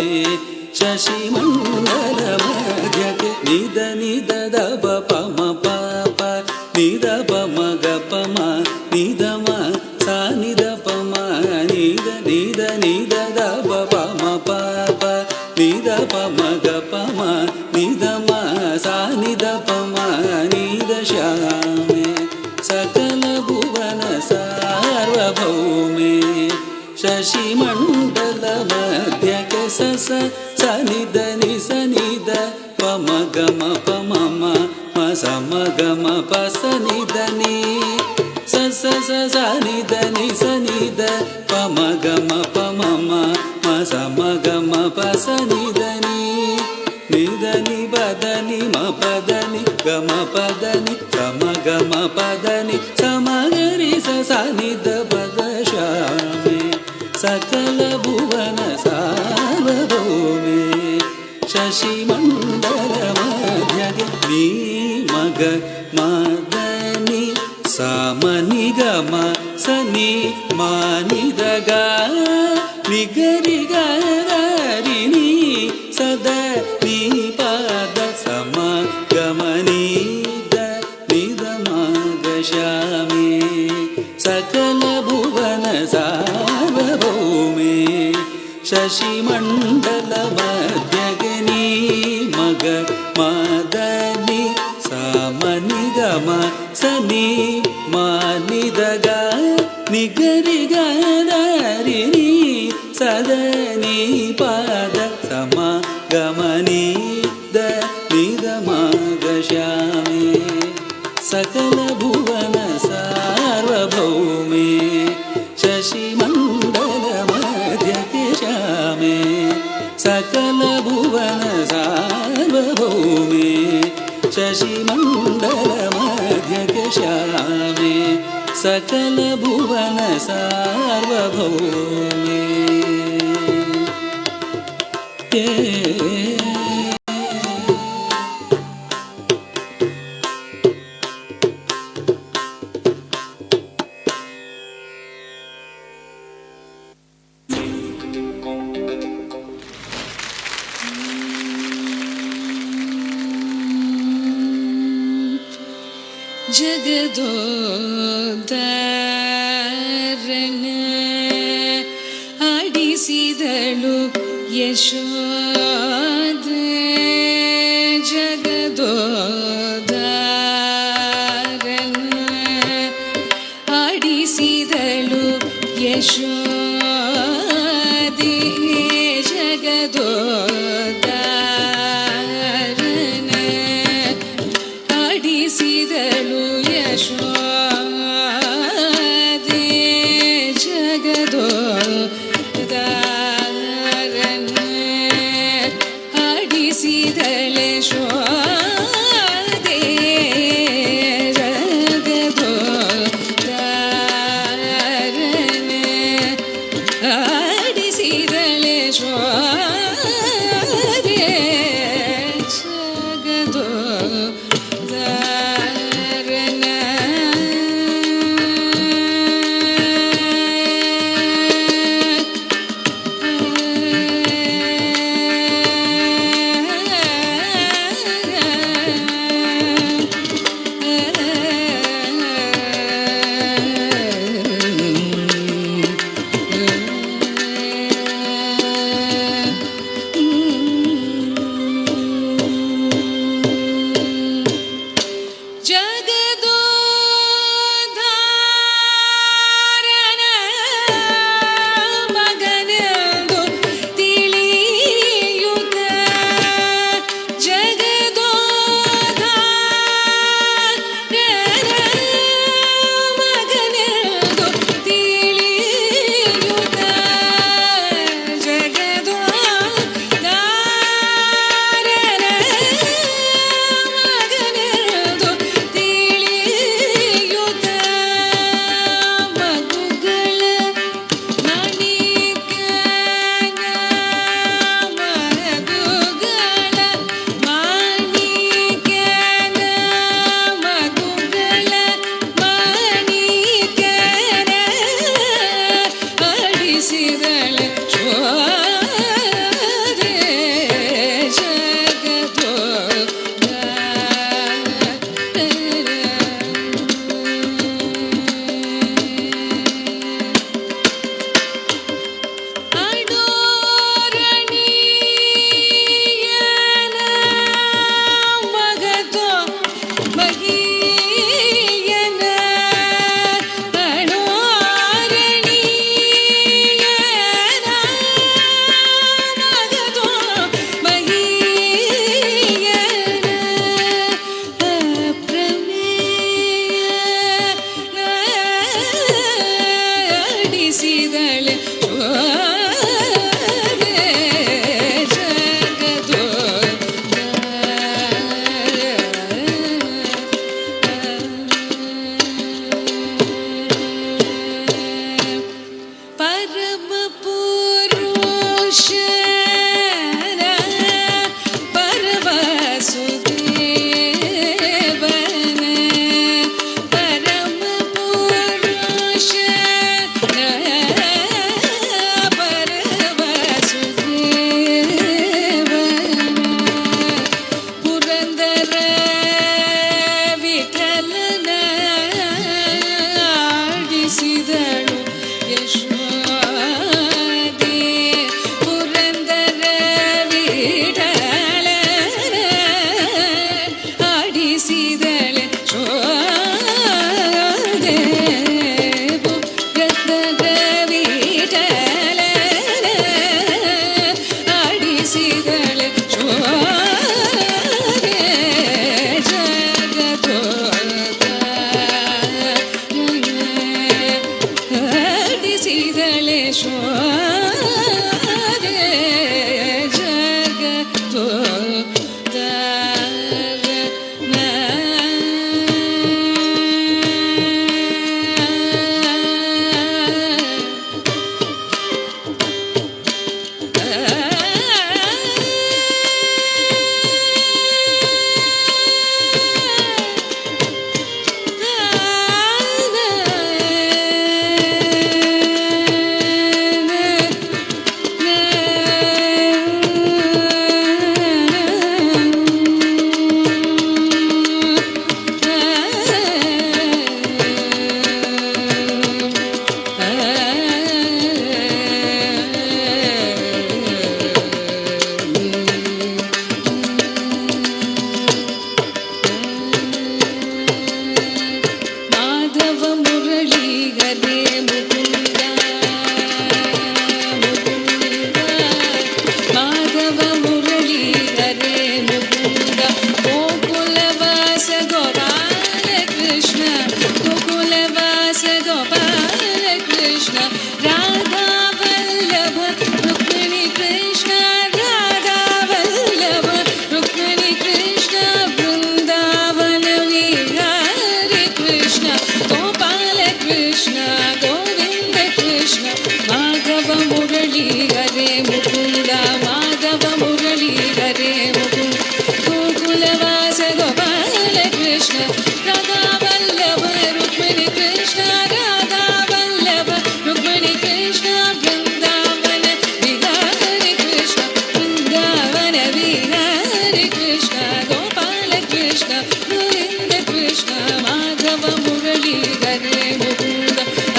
शशिमण्डल मध्य के निद निद द प प म प प निद प म ग प म निद म सा निद प म निद निद निद द प प म प प निद प म ग प म निद म सा निद प म निद श्यामे सकल भुवन सार्वभौमे शशिमण्डल मध्य के स स नि द नि स नि द प म ग म प म म म स म ग म प स नि द नि स स स स नि द नि स नि द प म ग म प म म म स म ग म प स नि द नि द नि प द नि म प द नि ग म प द नि स म ग म प द नि स म ग रि स सा नि द प द श्यामे सकल भुवन सार्वभौमे शशिमण्डल मध्य नि मग मदनि सा म नि ग म स नि मा नि द ग नि ग रि ग रि नि स द नि प द स म ग म नि द नि द म ग श्यामे सकल भुवन सार्वभौमे शशिमण्डल मध्य गे नि मग मदनि सा म नि ग म स नि मा नि द ग नि ग रि ग रि नि स द नि प द स म ग म नि द नि द म ग श्यामे सकल भुवन सार्वभौमे शशिमण्डल मध्य के श्यामे सकल भुवन सार्वभौमे शशिमण्डल मध्य के श्यामे सकल भुवन सार्वभौमे ಜಗದೋದ್ಧಾರನ ಆಡಿಸಿದಳು ಯಶೋದೆ ಜಗದೋದ್ಧಾರನ ಆಡಿಸಿದಳು ಯಶೋದೆ ಜಗದೋದ್ಧಾರನ ಆಡಿಸಿದಳು ಯಶೋದೆ ಜಗದೋದ್ಧಾರನ ಆಡಿಸಿದಳು ಯಶೋದೆ ಜಗದೋದ್ಧಾರನ ಆಡಿಸಿದಳೆ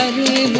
Hare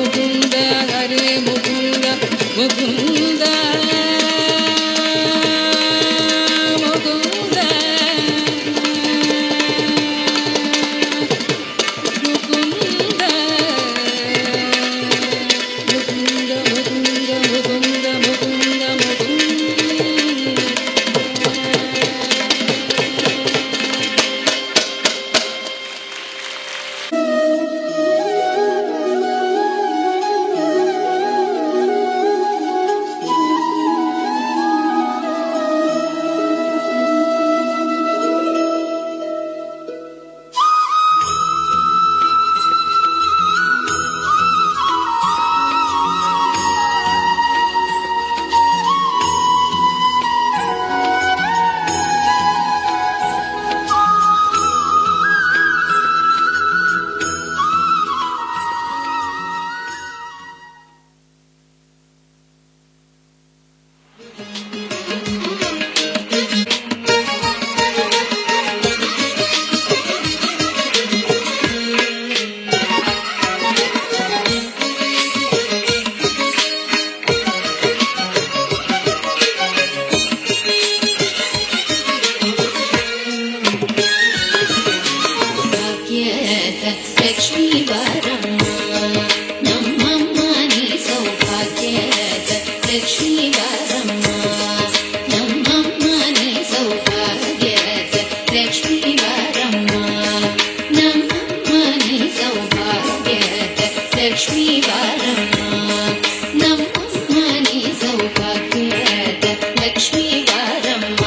ಲಕ್ಷ್ಮೀ ಬಾರಮ್ಮ ನಮ್ಮಮ್ಮ ನೀ ಸೌಭಾಗ್ಯದ ಲಕ್ಷ್ಮೀ ಬಾರಮ್ಮ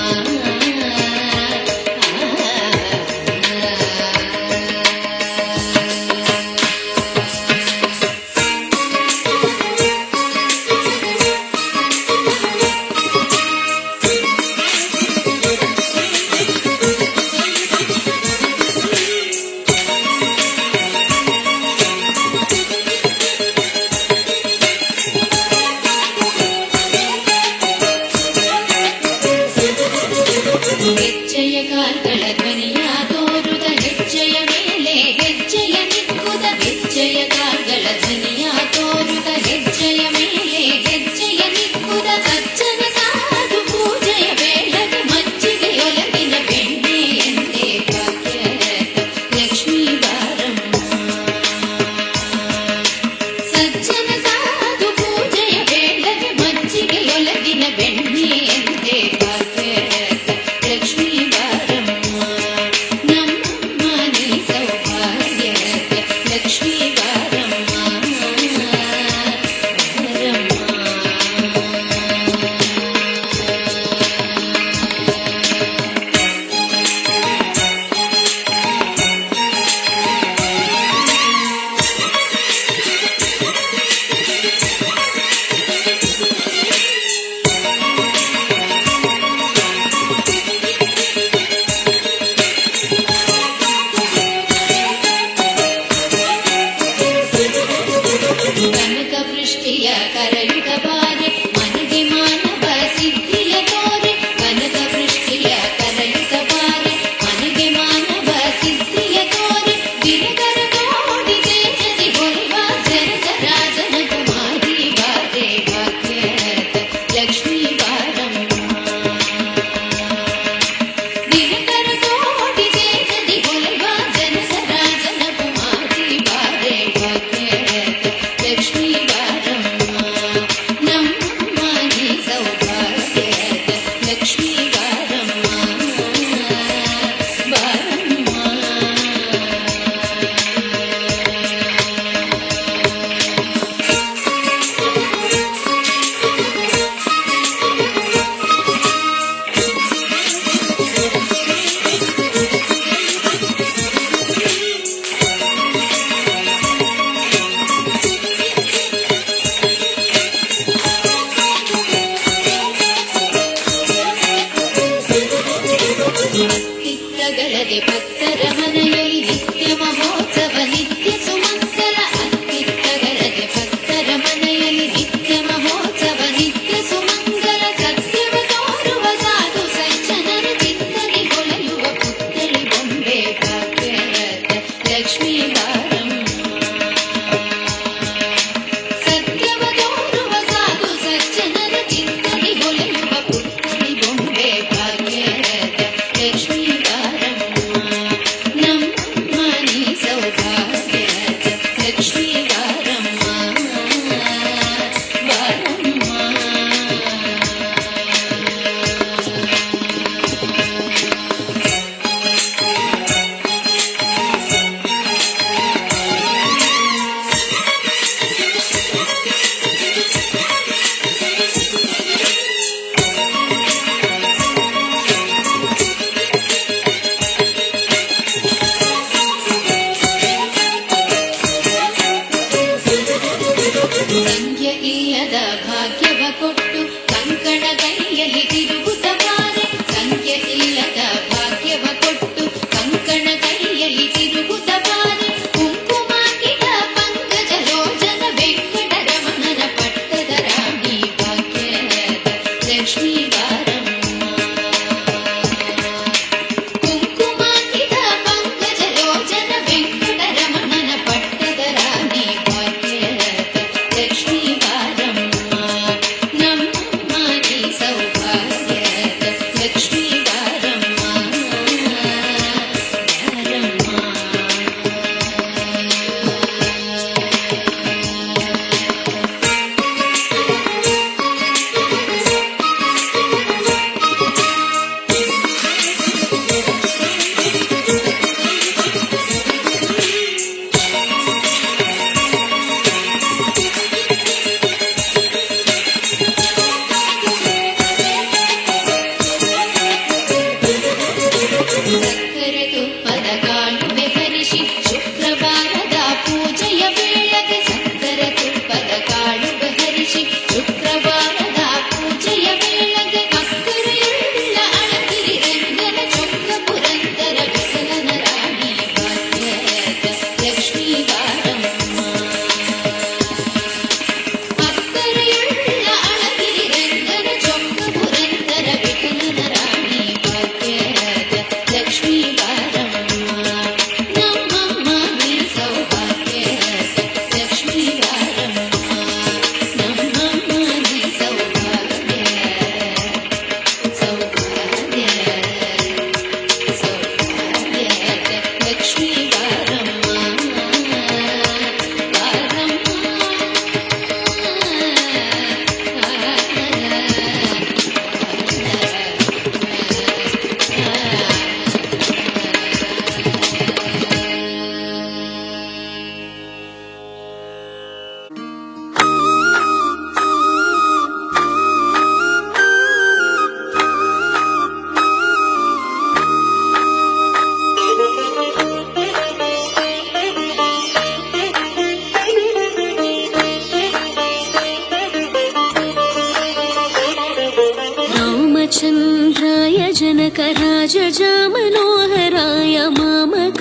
जनकराजजामनोहराय मामकाभीष्टदाय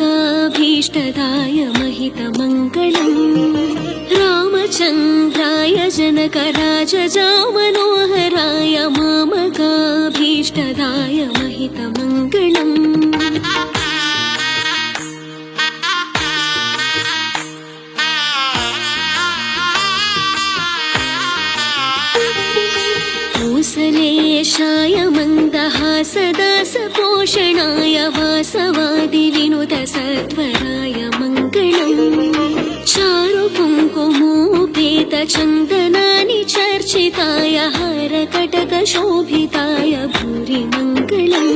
महितमङ्गलम् रामचन्द्राय जनकराजजामनोहराय मामकाभीष्टदाय महितमङ्गलम् कौसलेशाय मन्दहासदासपोषणाय वासवादिविनुतसत्वराय मङ्गलम् चारुकुङ्कुमोपेतचन्दनानि चर्चिताय हारकटकशोभिताय भूरि मङ्गलम्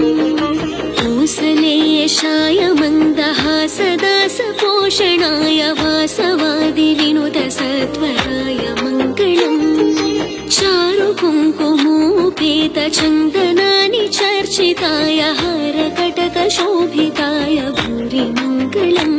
कौसलेशाय मन्दहासदासपोषणाय वासवादिविनुतसत्वराय मङ्गलम् चारुकुङ्कुमोपेतचन्दनानि चर्चिताय हारकटकशोभिताय भूरि मङ्गलम्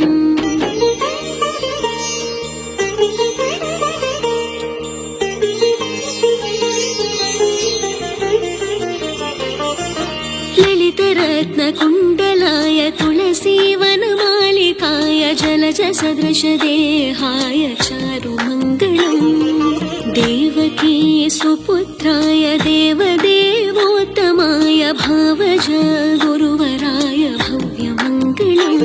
ललितरत्नकुण्डलाय तुलसीवनमालिकाय जलजसदृशदेहाय चारुमङ्गलम् देवकी सुपुत्राय देवदेवोत्तमाय भावज गुरुवराय भव्यमङ्गलम्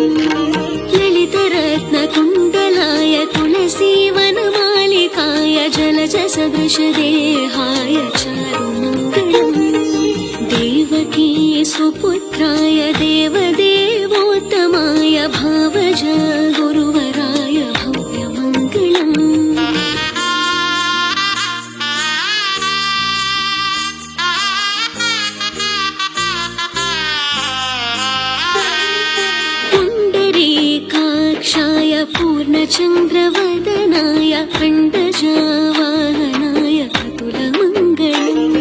ललितरत्नकुण्डलाय तुलसीवनमालिकाय जलजसदृशदेहाय चारुमङ्गलम् देवकी सुपुत्राय देवदेवोत्तमाय भावज गुरुवराय भव्यमङ्गलम् पुण्डरीकाक्षाय पूर्णचन्द्रवदनाय अण्डजावाहनाय अतुलमङ्गलम्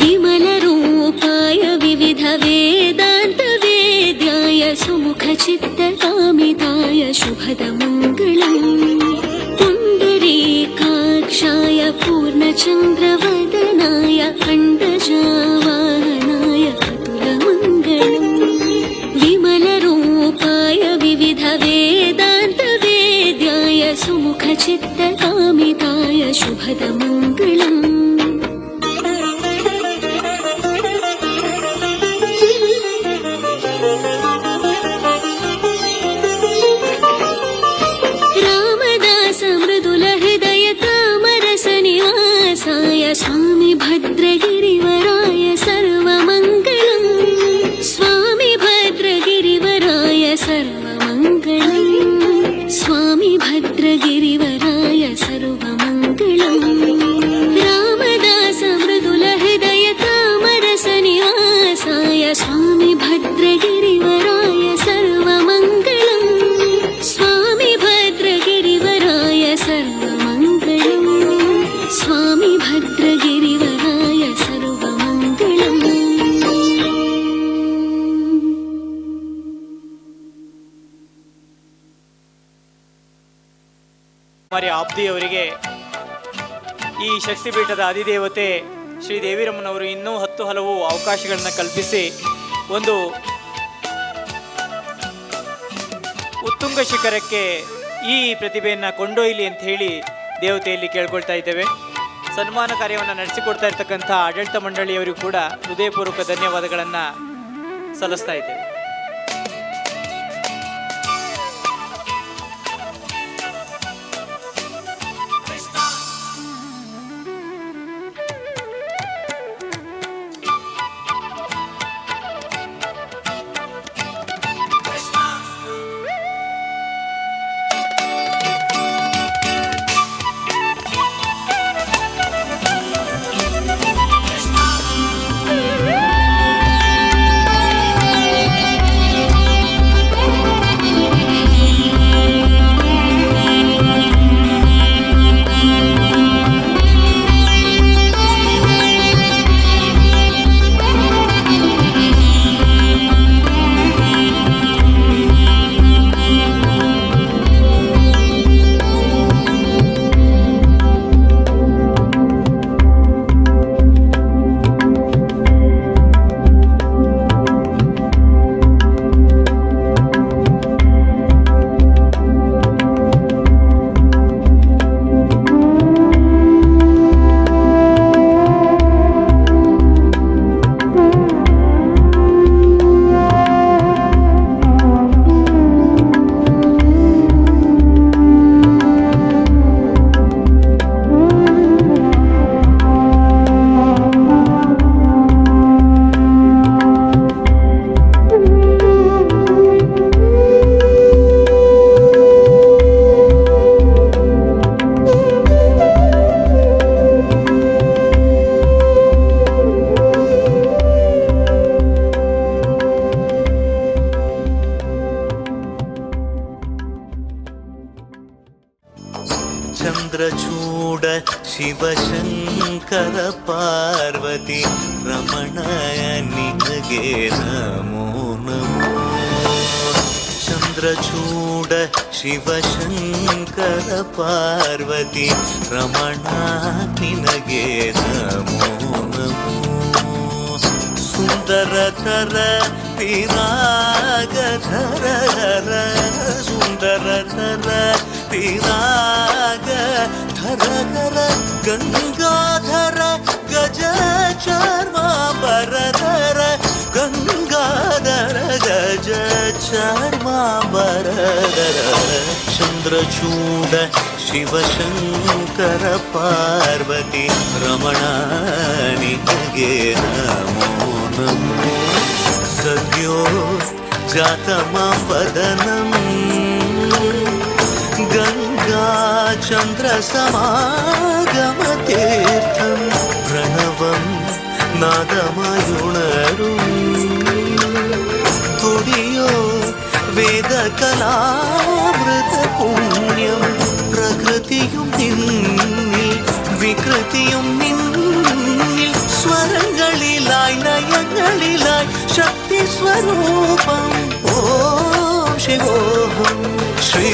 विमलरूपाय विविधवेदान्तवेद्याय सुमुखचित्तकामिताय शुभदमङ्गलम् पुण्डरीकाक्षाय पूर्णचन्द्रवदनाय अण्डजावाहनाय अतुलमङ्गलम् विमलरूपाय विविधवेदान्तवेद्याय सुमुखचित्तकामिताय शुभदमङ्गलम् स्वामी भद्रगिरिवराय सर्वमङ्गलम् स्वामी भद्रगिरिवराय सर्वमङ्गलम् स्वामी भद्रगिरिवराय सर्वमङ्गलम् रामदास मृदुलहृदय तामरसनिवासाय स्वामी भद्रगिरिवराय सर्वमङ्गलम् स्वामी भद्रगिरिवराय सर्वमङ्गलम् स्वामी भद्रगिरिवराय सर्वमङ्गलम् ಕುಮಾರಿ ಆಬ್ದಿಯವರಿಗೆ ಈ ಶಕ್ತಿಪೀಠದ ಅಧಿದೇವತೆ ಶ್ರೀ ದೇವಿರಮ್ಮನವರು ಇನ್ನೂ 10 ಹಲವು ಅವಕಾಶಗಳನ್ನು ಕಲ್ಪಿಸಿ ಒಂದು ಉತ್ತುಂಗ ಶಿಖರಕ್ಕೆ ಈ ಪ್ರತಿಭೆಯನ್ನು ಕೊಂಡೊಯ್ಯಲಿ ಅಂತ ಹೇಳಿ ದೇವತೆಯಲ್ಲಿ ಕೇಳ್ಕೊಳ್ತಾ ಇದ್ದೇವೆ. ಸನ್ಮಾನ ಕಾರ್ಯವನ್ನು ನಡೆಸಿಕೊಡ್ತಾ ಇರ್ತಕ್ಕಂಥ ಆಡಳಿತ ಮಂಡಳಿಯವರಿಗೂ ಕೂಡ ಹೃದಯಪೂರ್ವಕ ಧನ್ಯವಾದಗಳನ್ನು ಸಲ್ಲಿಸ್ತಾ ಇದ್ದೇವೆ. ಚಂದ್ರಚೂಡ ಶಿವಶಂಕರ ಪಾರ್ವತಿ ರಮಣ ನಿನಗೆ ನಮೋ ನಮೋ. ಚಂದ್ರಚೂಡ ಶಿವಶಂಕರ ಪಾರ್ವತಿ ರಮಣ ನಿನಗೆ ನಮೋ ನಮೋ. ಸುಂದರತರ ಪಿರಾಗಧರ ಸುಂದರತರ ಪಿರಾಗಧರ ಗಂಗಾಧರ ಗಜ ಚರ್ಮಾಂಬರಧರ ಗಂಗಾಧರ ಗಜ ಚರ್ಮಾಂಬರಧರ. ಚಂದ್ರಚೂಡ ಶಿವಶಂಕರ ಪಾರ್ವತಿ ರಮಣ ನಿನಗೆ ನಮೋ ನಮೋ. ಸದ್ಯೋ ಜಾತಮಾಪದನಂ ಗಂಗಾ ಚಂದ್ರ ಸಮಾಗಮತೀರ್ಥಂ ಪ್ರಣವಂ നാദമയുണരും തുടിയോ വേദകലാമൃത പുണ്യം പ്രകൃതിയും നിന്നിൽ വികൃതിയും നിന്നിൽ സ്വരങ്ങളിലായി ലയങ്ങളിലായി ശക്തി സ്വരൂപം ഓം ശിവോഹം ശ്രീ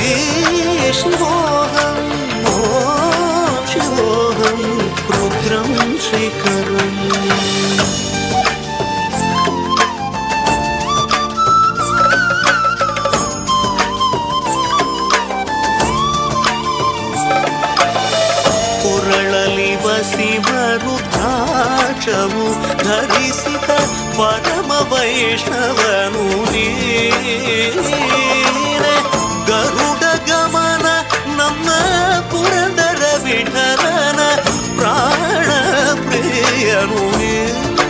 ശിവോഹം ഓം ശിവോഹം രുദ്രം ശ്രീകരം. ಪುರಳಲಿ ವಸಿವ ರುದ್ರಾಕ್ಷವು ಧರಿಸಿದ ಪರಮ ವೈಷ್ಣವನು ನೀನೆ. ಗರುಡ ಗಮನ ನಮ್ಮ ಪುರಂದರ ವಿಠಲನ ಪ್ರಾಣ ಪ್ರಿಯನು ನೀನೆ.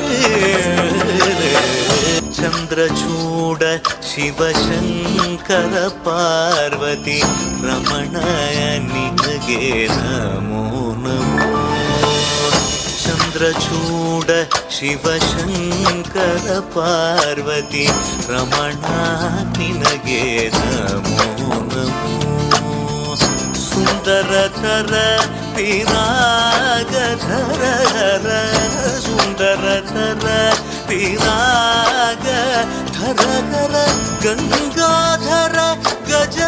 ಚಂದ್ರಚೂಡ ಶಿವಶಂಕರ ಪಾರ್ವತಿ ರಮಣ ನಿನಗೆ ನಮೋ ನಮೋ. ಚಂದ್ರಚೂಡ ಶಿವಶಂಕರ ಪಾರ್ವತಿ ರಮಣ ನಿನಗೆ ನಮೋ ನಮೋ. ಸುಂದರತರ ಪಿರಾಗಧರ ಸುಂದರತರ ಪಿರಾಗಧರ ಗಂಗಾಧರ ಗಜ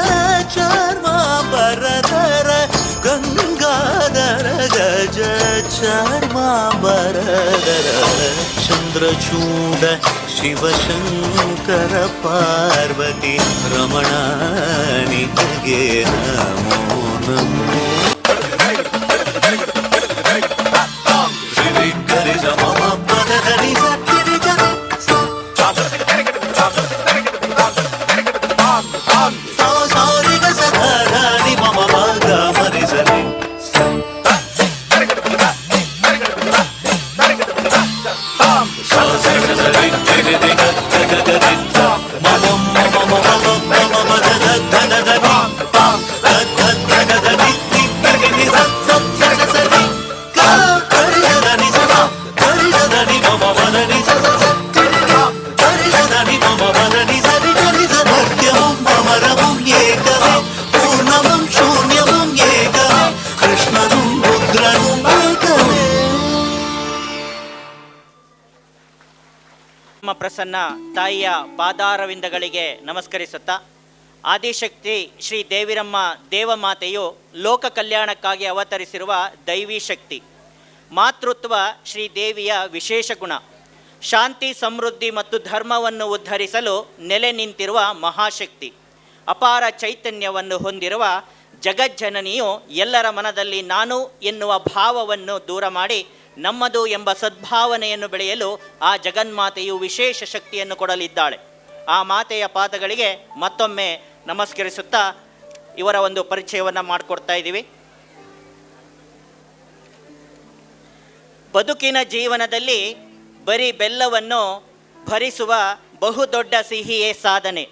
ಚರ್ಮಾಂಬರಧರ ಗಂಗಾಧರ ಗಜ ಚರ್ಮಾಂಬರಧರ. ಚಂದ್ರಚೂಡ ಶಿವಶಂಕರ ಪಾರ್ವತಿ ರಮಣ ನಿನಗೆ ನಮೋ ನಮೋ. ಪ್ರಸನ್ನ ತಾಯಿಯ ಪಾದಾರವಿಂದಗಳಿಗೆ ನಮಸ್ಕರಿಸುತ್ತಾ, ಆದಿಶಕ್ತಿ ಶ್ರೀ ದೇವಿರಮ್ಮ ದೇವಮಾತೆಯು ಲೋಕ ಕಲ್ಯಾಣಕ್ಕಾಗಿ ಅವತರಿಸಿರುವ ದೈವಿ ಶಕ್ತಿ. ಮಾತೃತ್ವ ಶ್ರೀ ದೇವಿಯ ವಿಶೇಷ ಗುಣ. ಶಾಂತಿ, ಸಮೃದ್ಧಿ ಮತ್ತು ಧರ್ಮವನ್ನು ಉದ್ಧರಿಸಲು ನೆಲೆ ನಿಂತಿರುವ ಮಹಾಶಕ್ತಿ. ಅಪಾರ ಚೈತನ್ಯವನ್ನು ಹೊಂದಿರುವ ಜಗಜ್ಜನನಿಯು ಎಲ್ಲರ ಮನದಲ್ಲಿ ನಾನು ಎನ್ನುವ ಭಾವವನ್ನು ದೂರ ಮಾಡಿ ನಮ್ಮದು ಎಂಬ ಸದ್ಭಾವನೆಯನ್ನು ಬೆಳೆಯಲು ಆ ಜಗನ್ಮಾತೆಯು ವಿಶೇಷ ಶಕ್ತಿಯನ್ನು ಕೊಡಲಿದ್ದಾಳೆ. ಆ ಮಾತೆಯ ಪಾದಗಳಿಗೆ ಮತ್ತೊಮ್ಮೆ ನಮಸ್ಕರಿಸುತ್ತಾ ಇವರ ಒಂದು ಪರಿಚಯವನ್ನು ಮಾಡಿಕೊಡ್ತಾ ಇದ್ದೀವಿ. ಬದುಕಿನ ಜೀವನದಲ್ಲಿ ಬರೀ ಬೆಲ್ಲವನ್ನು ಭರಿಸುವ ಬಹುದೊಡ್ಡ ಸಿಹಿಯೇ ಸಾಧನೆ.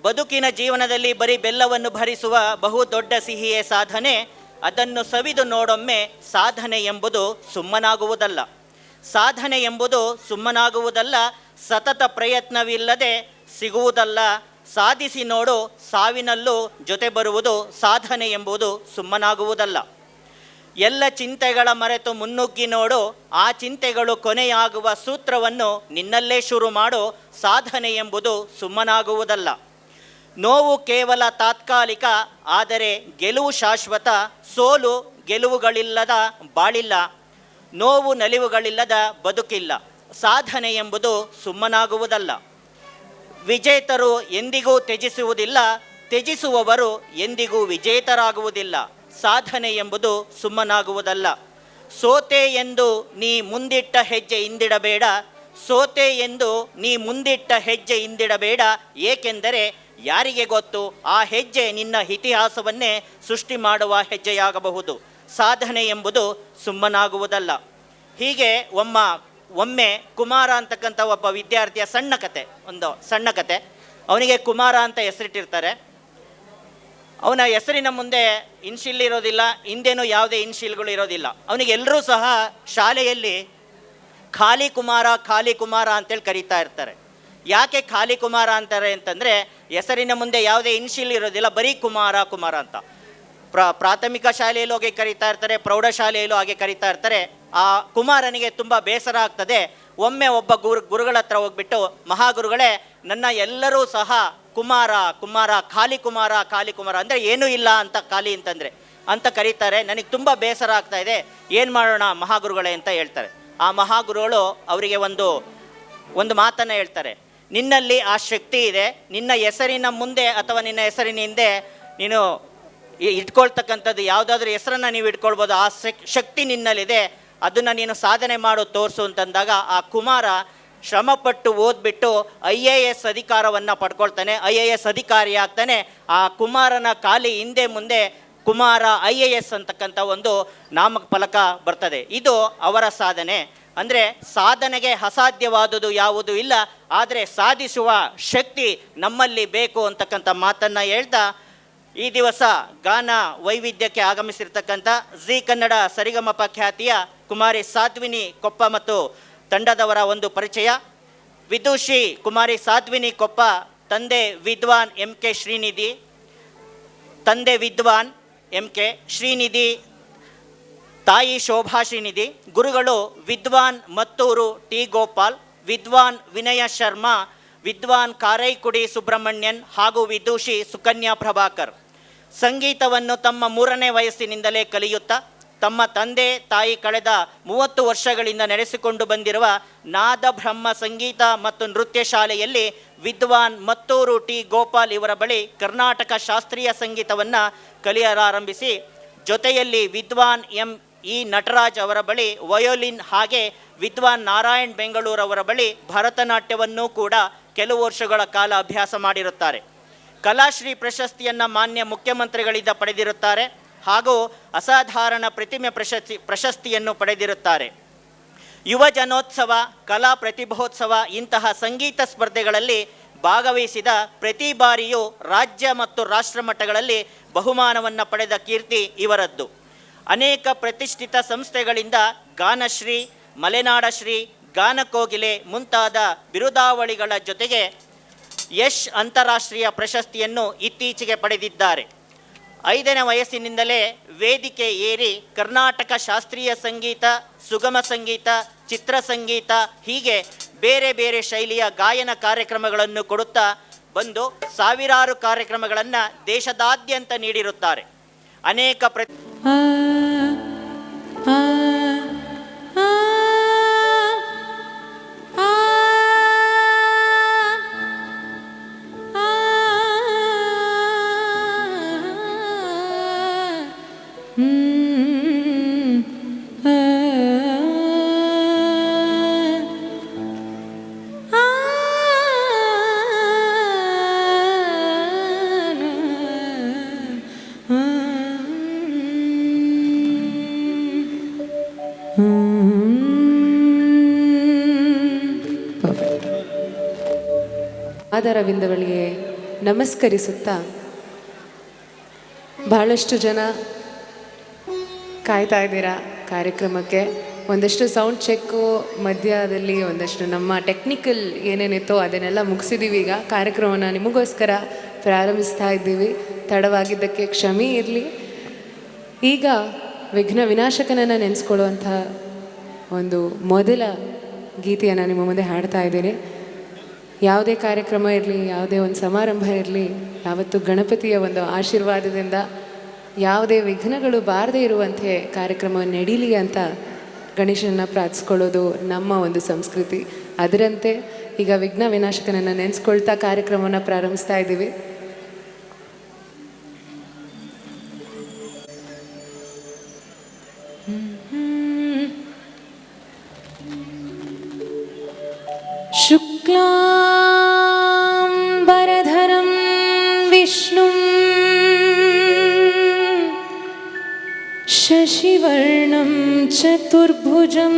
ಬದುಕಿನ ಜೀವನದಲ್ಲಿ ಬರೀ ಬೆಲ್ಲವನ್ನು ಭರಿಸುವ ಬಹುದೊಡ್ಡ ಸಿಹಿಯೇ ಸಾಧನೆ. ಅದನ್ನು ಸವಿದು ನೋಡೊಮ್ಮೆ ಸಾಧನೆ ಎಂಬುದು ಸುಮ್ಮನಾಗುವುದಲ್ಲ. ಸಾಧನೆ ಎಂಬುದು ಸುಮ್ಮನಾಗುವುದಲ್ಲ, ಸತತ ಪ್ರಯತ್ನವಿಲ್ಲದೆ ಸಿಗುವುದಲ್ಲ. ಸಾಧಿಸಿ ನೋಡು, ಸಾವಿನಲ್ಲೂ ಜೊತೆ ಬರುವುದು ಸಾಧನೆ ಎಂಬುದು ಸುಮ್ಮನಾಗುವುದಲ್ಲ. ಎಲ್ಲ ಚಿಂತೆಗಳ ಮರೆತು ಮುನ್ನುಗ್ಗಿ ನೋಡು, ಆ ಚಿಂತೆಗಳು ಕೊನೆಯಾಗುವ ಸೂತ್ರವನ್ನು ನಿನ್ನಲ್ಲೇ ಶುರು ಮಾಡು. ಸಾಧನೆ ಎಂಬುದು ಸುಮ್ಮನಾಗುವುದಲ್ಲ. ನೋವು ಕೇವಲ ತಾತ್ಕಾಲಿಕ, ಆದರೆ ಗೆಲುವು ಶಾಶ್ವತ. ಸೋಲು ಗೆಲುವುಗಳಿಲ್ಲದ ಬಾಳಿಲ್ಲ, ನೋವು ನಲಿವುಗಳಿಲ್ಲದ ಬದುಕಿಲ್ಲ. ಸಾಧನೆ ಎಂಬುದು ಸುಮ್ಮನಾಗುವುದಲ್ಲ. ವಿಜೇತರು ಎಂದಿಗೂ ತ್ಯಜಿಸುವುದಿಲ್ಲ, ತ್ಯಜಿಸುವವರು ಎಂದಿಗೂ ವಿಜೇತರಾಗುವುದಿಲ್ಲ. ಸಾಧನೆ ಎಂಬುದು ಸುಮ್ಮನಾಗುವುದಲ್ಲ. ಸೋತೆ ಎಂದು ನೀ ಮುಂದಿಟ್ಟ ಹೆಜ್ಜೆ ಹಿಂದಿಡಬೇಡ, ಸೋತೆ ಎಂದು ನೀ ಮುಂದಿಟ್ಟ ಹೆಜ್ಜೆ ಹಿಂದಿಡಬೇಡ. ಏಕೆಂದರೆ ಯಾರಿಗೆ ಗೊತ್ತು, ಆ ಹೆಜ್ಜೆ ನಿನ್ನ ಇತಿಹಾಸವನ್ನೇ ಸೃಷ್ಟಿ ಮಾಡುವ ಹೆಜ್ಜೆಯಾಗಬಹುದು. ಸಾಧನೆ ಎಂಬುದು ಸುಮ್ಮನಾಗುವುದಲ್ಲ. ಹೀಗೆ ಒಮ್ಮೆ ಕುಮಾರ ಅಂತಕ್ಕಂಥ ಒಬ್ಬ ವಿದ್ಯಾರ್ಥಿಯ ಒಂದು ಸಣ್ಣ ಕತೆ. ಅವನಿಗೆ ಕುಮಾರ ಅಂತ ಹೆಸರಿಟ್ಟಿರ್ತಾರೆ. ಅವನ ಹೆಸರಿನ ಮುಂದೆ ಇನ್ಶಿಲ್ ಇರೋದಿಲ್ಲ, ಹಿಂದೇನೂ ಯಾವುದೇ ಇನ್ಶಿಲ್ಗಳು ಇರೋದಿಲ್ಲ. ಅವನಿಗೆ ಎಲ್ಲರೂ ಸಹ ಶಾಲೆಯಲ್ಲಿ ಖಾಲಿ ಕುಮಾರ ಅಂತೇಳಿ ಕರೀತಾ ಇರ್ತಾರೆ. ಯಾಕೆ ಖಾಲಿ ಕುಮಾರ ಅಂತಾರೆ ಅಂತಂದರೆ, ಹೆಸರಿನ ಮುಂದೆ ಯಾವುದೇ ಇನ್ಶಿಲ್ ಇರೋದಿಲ್ಲ, ಬರೀ ಕುಮಾರ ಅಂತ. ಪ್ರಾಥಮಿಕ ಶಾಲೆಯಲ್ಲೂ ಹಾಗೆ ಕರೀತಾ ಇರ್ತಾರೆ, ಪ್ರೌಢಶಾಲೆಯಲ್ಲೂ ಹಾಗೆ ಕರೀತಾ ಇರ್ತಾರೆ. ಆ ಕುಮಾರನಿಗೆ ತುಂಬ ಬೇಸರ ಆಗ್ತದೆ. ಒಮ್ಮೆ ಒಬ್ಬ ಗುರುಗಳ ಹತ್ರ ಹೋಗ್ಬಿಟ್ಟು, ಮಹಾಗುರುಗಳೇ, ನನ್ನ ಎಲ್ಲರೂ ಸಹ ಕುಮಾರ ಖಾಲಿ ಕುಮಾರ ಅಂದರೆ ಏನೂ ಇಲ್ಲ ಅಂತ, ಖಾಲಿ ಅಂತಂದರೆ ಅಂತ ಕರೀತಾರೆ. ನನಗೆ ತುಂಬ ಬೇಸರ ಆಗ್ತಾ ಇದೆ, ಏನು ಮಾಡೋಣ ಮಹಾಗುರುಗಳೇ ಅಂತ ಹೇಳ್ತಾರೆ. ಆ ಮಹಾಗುರುಗಳು ಅವರಿಗೆ ಒಂದು ಮಾತನ್ನು ಹೇಳ್ತಾರೆ. ನಿನ್ನಲ್ಲಿ ಆ ಶಕ್ತಿ ಇದೆ, ನಿನ್ನ ಹೆಸರಿನ ಮುಂದೆ ಅಥವಾ ನಿನ್ನ ಹೆಸರಿನ ಹಿಂದೆ ನೀನು ಇಟ್ಕೊಳ್ತಕ್ಕಂಥದ್ದು ಯಾವುದಾದ್ರೂ ಹೆಸರನ್ನು ನೀವು ಇಟ್ಕೊಳ್ಬೋದು. ಆ ಶಕ್ತಿ ನಿನ್ನಲ್ಲಿದೆ, ಅದನ್ನು ನೀನು ಸಾಧನೆ ಮಾಡು, ತೋರಿಸು ಅಂತಂದಾಗ ಆ ಕುಮಾರ ಶ್ರಮಪಟ್ಟು ಓದ್ಬಿಟ್ಟು IAS ಅಧಿಕಾರವನ್ನು ಪಡ್ಕೊಳ್ತಾನೆ, IAS ಅಧಿಕಾರಿ ಆಗ್ತಾನೆ. ಆ ಕುಮಾರನ ಖಾಲಿ ಹಿಂದೆ ಮುಂದೆ ಕುಮಾರ IAS ಅಂತಕ್ಕಂಥ ಒಂದು ನಾಮಫಲಕ ಬರ್ತದೆ. ಇದು ಅವರ ಸಾಧನೆ. ಅಂದರೆ ಸಾಧನೆಗೆ ಅಸಾಧ್ಯವಾದುದು ಯಾವುದೂ ಇಲ್ಲ, ಆದರೆ ಸಾಧಿಸುವ ಶಕ್ತಿ ನಮ್ಮಲ್ಲಿ ಬೇಕು ಅಂತಕ್ಕಂಥ ಮಾತನ್ನು ಹೇಳ್ತಾ, ಈ ದಿವಸ ಗಾನ ವೈವಿಧ್ಯಕ್ಕೆ ಆಗಮಿಸಿರ್ತಕ್ಕಂಥ ಜಿ ಕನ್ನಡ ಸರಿಗಮಪ ಖ್ಯಾತಿಯ ಕುಮಾರಿ ಸಾಧ್ವಿನಿ ಕೊಪ್ಪ ಮತ್ತು ತಂಡದವರ ಒಂದು ಪರಿಚಯ. ವಿದುಷಿ ಕುಮಾರಿ ಸಾಧ್ವಿನಿ ಕೊಪ್ಪ, ತಂದೆ ವಿದ್ವಾನ್ MK ಶ್ರೀನಿಧಿ, ಶ್ರೀನಿಧಿ, ತಾಯಿ ಶೋಭಾ ಶ್ರೀನಿಧಿ. ಗುರುಗಳು ವಿದ್ವಾನ್ ಮತ್ತೂರು T ಗೋಪಾಲ್, ವಿದ್ವಾನ್ ವಿನಯ ಶರ್ಮಾ, ವಿದ್ವಾನ್ ಕಾರೈಕುಡಿ ಸುಬ್ರಹ್ಮಣ್ಯನ್ ಹಾಗೂ ವಿದುಷಿ ಸುಕನ್ಯಾ ಪ್ರಭಾಕರ್. ಸಂಗೀತವನ್ನು ತಮ್ಮ 3ನೇ ವಯಸ್ಸಿನಿಂದಲೇ ಕಲಿಯುತ್ತಾ ತಮ್ಮ ತಂದೆ ತಾಯಿ ಕಳೆದ 30 ವರ್ಷಗಳಿಂದ ನಡೆಸಿಕೊಂಡು ಬಂದಿರುವ ನಾದ ಬ್ರಹ್ಮ ಸಂಗೀತ ಮತ್ತು ನೃತ್ಯ ಶಾಲೆಯಲ್ಲಿ ವಿದ್ವಾನ್ ಮತ್ತೂರು T ಗೋಪಾಲ್ ಇವರ ಬಳಿ ಕರ್ನಾಟಕ ಶಾಸ್ತ್ರೀಯ ಸಂಗೀತವನ್ನು ಕಲಿಯಲಾರಂಭಿಸಿ, ಜೊತೆಯಲ್ಲಿ ವಿದ್ವಾನ್ ME ನಟರಾಜ್ ಅವರ ಬಳಿ ವಯೋಲಿನ್, ಹಾಗೆ ವಿದ್ವಾನ್ ನಾರಾಯಣ್ ಬೆಂಗಳೂರವರ ಬಳಿ ಭರತನಾಟ್ಯವನ್ನೂ ಕೂಡ ಕೆಲವು ವರ್ಷಗಳ ಕಾಲ ಅಭ್ಯಾಸ ಮಾಡಿರುತ್ತಾರೆ. ಕಲಾಶ್ರೀ ಪ್ರಶಸ್ತಿಯನ್ನು ಮಾನ್ಯ ಮುಖ್ಯಮಂತ್ರಿಗಳಿಂದ ಪಡೆದಿರುತ್ತಾರೆ ಹಾಗೂ ಅಸಾಧಾರಣ ಪ್ರತಿಮೆ ಪ್ರಶಸ್ತಿಯನ್ನು ಪಡೆದಿರುತ್ತಾರೆ. ಯುವ ಜನೋತ್ಸವ, ಕಲಾ ಪ್ರತಿಭೋತ್ಸವ ಇಂತಹ ಸಂಗೀತ ಸ್ಪರ್ಧೆಗಳಲ್ಲಿ ಭಾಗವಹಿಸಿದ ಪ್ರತಿ ಬಾರಿಯೂ ರಾಜ್ಯ ಮತ್ತು ರಾಷ್ಟ್ರ ಮಟ್ಟಗಳಲ್ಲಿ ಬಹುಮಾನವನ್ನು ಪಡೆದ ಕೀರ್ತಿ ಇವರದ್ದು. ಅನೇಕ ಪ್ರತಿಷ್ಠಿತ ಸಂಸ್ಥೆಗಳಿಂದ ಗಾನಶ್ರೀ, ಮಲೆನಾಡಶ್ರೀ, ಗಾನಕೋಗಿಲೆ ಮುಂತಾದ ಬಿರುದಾವಳಿಗಳ ಜೊತೆಗೆ ಯಶ್ ಅಂತಾರಾಷ್ಟ್ರೀಯ ಪ್ರಶಸ್ತಿಯನ್ನು ಇತ್ತೀಚೆಗೆ ಪಡೆದಿದ್ದಾರೆ. 5ನೇ ವಯಸ್ಸಿನಿಂದಲೇ ವೇದಿಕೆ ಏರಿ ಕರ್ನಾಟಕ ಶಾಸ್ತ್ರೀಯ ಸಂಗೀತ, ಸುಗಮ ಸಂಗೀತ, ಚಿತ್ರಸಂಗೀತ ಹೀಗೆ ಬೇರೆ ಬೇರೆ ಶೈಲಿಯ ಗಾಯನ ಕಾರ್ಯಕ್ರಮಗಳನ್ನು ಕೊಡುತ್ತಾ ಬಂದು ಸಾವಿರಾರು ಕಾರ್ಯಕ್ರಮಗಳನ್ನು ದೇಶದಾದ್ಯಂತ ನೀಡಿರುತ್ತಾರೆ. ಅನೇಕ ಪಾದಾರವಿಂದಗಳಿಗೆ ನಮಸ್ಕರಿಸುತ್ತಾ, ಬಹಳಷ್ಟು ಜನ ಕಾಯ್ತಾ ಇದ್ದೀರಾ ಕಾರ್ಯಕ್ರಮಕ್ಕೆ. ಒಂದಷ್ಟು ಸೌಂಡ್ ಚೆಕ್ಕು ಮಧ್ಯದಲ್ಲಿ ಒಂದಷ್ಟು ನಮ್ಮ ಟೆಕ್ನಿಕಲ್ ಏನೇನಿತ್ತೋ ಅದನ್ನೆಲ್ಲ ಮುಗಿಸಿದ್ದೀವಿ. ಈಗ ಕಾರ್ಯಕ್ರಮವನ್ನು ನಿಮಗೋಸ್ಕರ ಪ್ರಾರಂಭಿಸ್ತಾ ಇದ್ದೀವಿ. ತಡವಾಗಿದ್ದಕ್ಕೆ ಕ್ಷಮೆ ಇರಲಿ. ಈಗ ವಿಘ್ನ ವಿನಾಶಕನನ್ನು ನೆನೆಸ್ಕೊಳ್ಳುವಂಥ ಒಂದು ಮೊದಲ ಗೀತೆಯನ್ನು ನಿಮ್ಮ ಮುಂದೆ ಹಾಡ್ತಾ ಇದ್ದೀನಿ. ಯಾವುದೇ ಕಾರ್ಯಕ್ರಮ ಇರಲಿ, ಯಾವುದೇ ಒಂದು ಸಮಾರಂಭ ಇರಲಿ, ಯಾವತ್ತು ಗಣಪತಿಯ ಒಂದು ಆಶೀರ್ವಾದದಿಂದ ಯಾವುದೇ ವಿಘ್ನಗಳು ಬಾರದೇ ಇರುವಂತೆ ಕಾರ್ಯಕ್ರಮವನ್ನು ನಡೀಲಿ ಅಂತ ಗಣೇಶನನ್ನು ಪ್ರಾರ್ಥಿಸ್ಕೊಳ್ಳೋದು ನಮ್ಮ ಒಂದು ಸಂಸ್ಕೃತಿ. ಅದರಂತೆ ಈಗ ವಿಘ್ನ ವಿನಾಶಕನನ್ನು ನೆನೆಸ್ಕೊಳ್ತಾ ಕಾರ್ಯಕ್ರಮವನ್ನು ಪ್ರಾರಂಭಿಸ್ತಾ ಇದ್ದೀವಿ. ಶುಕ್ಲಾಂಬರಧರಂ ವಿಷ್ಣುಂ ಶಶಿವರ್ಣಂ ಚತುರ್ಭುಜಂ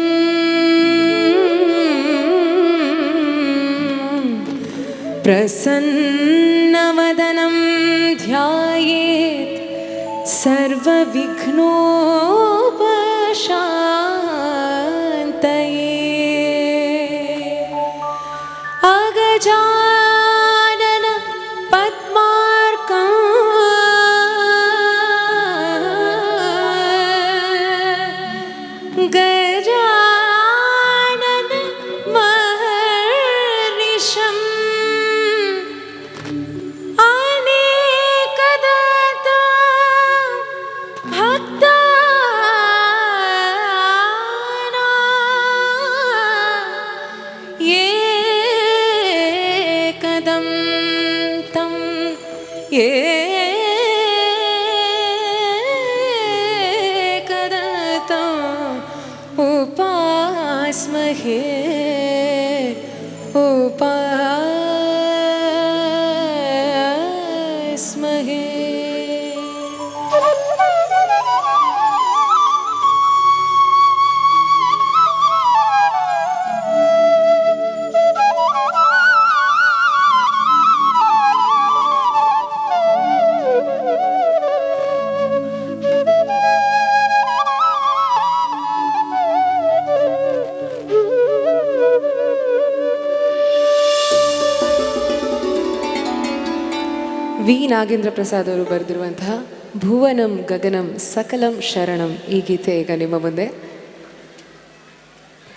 ಪ್ರಸನ್ನವದನಂ ಧ್ಯಾಯೇತ್ ಸರ್ವವಿಘ್ನೋಪಶಾಂತಯೇ. ಅಗಜಾನನ ಪದ್ಮಾರ್ಕಂ ಗಜಾನನ ಮಹರ್ನಿಶಂ ಅನೇಕದಾತ ಭಕ್ತಾನಾಂ ಏಕದಂ ತಂ ಏಕದತಂ ಉಪಾಸ್ಮಹೇ ಉಪಾಸ್ಮಹೇ. ವಿ ನಾಗೇಂದ್ರ ಪ್ರಸಾದ್ ಅವರು ಬರೆದಿರುವಂತಹ ಭುವನಂ ಗಗನಂ ಸಕಲಂ ಶರಣಂ ಈ ಗೀತೆ ಈಗ ನಿಮ್ಮ ಮುಂದೆ.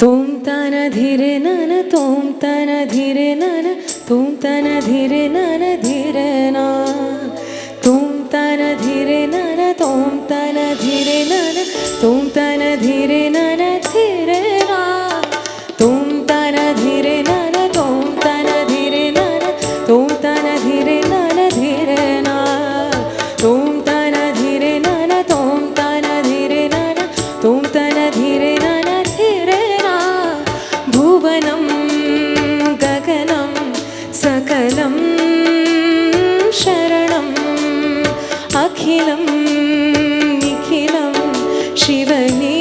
ತೋಂ ತನ ಧೀರೆ ನನ ತೋಂ ತನ ಧೀರೆ ನನ ತೋಂ ತನ ಧೀರೆ ನನ ಧೀರೆ ನಾ ತೋಂ ತನ ಧೀರೆ ನನ ತೋಂ ತನ ಧೀರೆ ನನ ತೋಂ ತನ ಧೀರೆ ನನ ಧೀರೆ ನಾ ತೋಂ ತನ ಧೀರೆ ನನ ತೋಂ ತನ ಧೀರೆ ನನ ತೋಂ ತನ ಧೀರೆ ನನ ಧೀರೆ ನಾ ತೋಂ ತನ ಧೀರೆ ನನ ತೋಂ ತನ ಧೀರೆ ನನ ತೋಂ ತನ ಧೀರೆ ನನ ಧೀರೆ ನಾ ಭುವನಂ ಗಗನಂ ಸಕಲಂ ಶರಣಂ ಅಖಿಲಂ ನಿಖಿಲಂ ಶಿವನೇ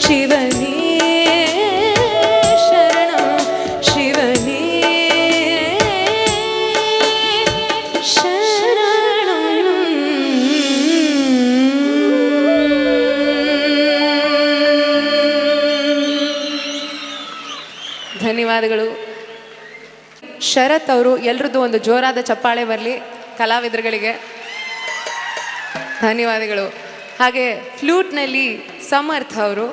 ಶಿವನೇ ಶರಣ ಶಿವನೇ ಧನ್ಯವಾದಗಳು. ಶರತ್ ಅವರು, ಎಲ್ರದ್ದು ಒಂದು ಜೋರಾದ ಚಪ್ಪಾಳೆ ಬರಲಿ ಕಲಾವಿದರುಗಳಿಗೆ. ಧನ್ಯವಾದಗಳು. ಹಾಗೆ ಫ್ಲೂಟ್ನಲ್ಲಿ ಸಮರ್ಥ್ ಅವರು,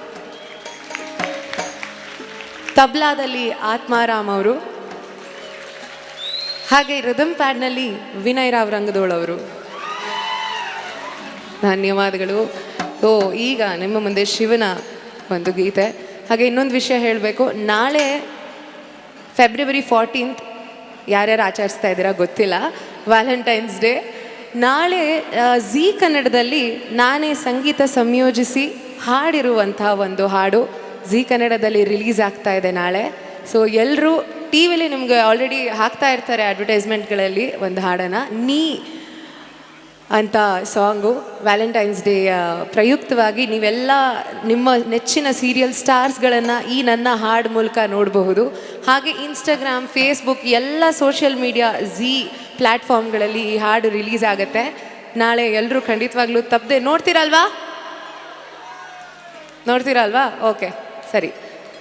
ತಬ್ಲಾದಲ್ಲಿ ಆತ್ಮಾರಾಮ್ ಅವರು, ಹಾಗೆ ರಿದಮ್ ಪ್ಯಾಡ್ನಲ್ಲಿ ವಿನಯ್ ರಾವ್ ರಂಗದೋಳ್ ಅವರು. ಧನ್ಯವಾದಗಳು. ಈಗ ನಿಮ್ಮ ಮುಂದೆ ಶಿವನ ಒಂದು ಗೀತೆ. ಹಾಗೆ ಇನ್ನೊಂದು ವಿಷಯ ಹೇಳಬೇಕು, ನಾಳೆ ಫೆಬ್ರವರಿ 14 ಯಾರ್ಯಾರು ಆಚರಿಸ್ತಾ ಇದ್ದೀರಾ ಗೊತ್ತಿಲ್ಲ, ವ್ಯಾಲೆಂಟೈನ್ಸ್ ಡೇ. ನಾಳೆ ಝೀ ಕನ್ನಡದಲ್ಲಿ ನಾನೇ ಸಂಗೀತ ಸಂಯೋಜಿಸಿ ಹಾಡಿರುವಂಥ ಒಂದು ಹಾಡು ಝೀ ಕನ್ನಡದಲ್ಲಿ ರಿಲೀಸ್ ಆಗ್ತಾ ಇದೆ ನಾಳೆ. ಸೊ ಎಲ್ಲರೂ ಟಿ ವಿಲಿ ನಿಮಗೆ ಆಲ್ರೆಡಿ ಹಾಕ್ತಾ ಇರ್ತಾರೆ ಅಡ್ವರ್ಟೈಸ್ಮೆಂಟ್ಗಳಲ್ಲಿ ಒಂದು ಹಾಡನ್ನು, ನೀ ಅಂತ ಸಾಂಗು. ವ್ಯಾಲೆಂಟೈನ್ಸ್ ಡೇ ಪ್ರಯುಕ್ತವಾಗಿ ನೀವೆಲ್ಲ ನಿಮ್ಮ ನೆಚ್ಚಿನ ಸೀರಿಯಲ್ ಸ್ಟಾರ್ಸ್ಗಳನ್ನು ಈ ನನ್ನ ಹಾಡು ಮೂಲಕ ನೋಡಬಹುದು. ಹಾಗೆ ಇನ್ಸ್ಟಾಗ್ರಾಮ್, ಫೇಸ್ಬುಕ್ ಎಲ್ಲ ಸೋಷಿಯಲ್ ಮೀಡಿಯಾ ಝೀ ಪ್ಲ್ಯಾಟ್ಫಾರ್ಮ್ಗಳಲ್ಲಿ ಈ ಹಾಡು ರಿಲೀಸ್ ಆಗುತ್ತೆ ನಾಳೆ. ಎಲ್ಲರೂ ಖಂಡಿತವಾಗ್ಲೂ ತಪ್ಪದೆ ನೋಡ್ತೀರಲ್ವಾ? ಓಕೆ, ಸರಿ.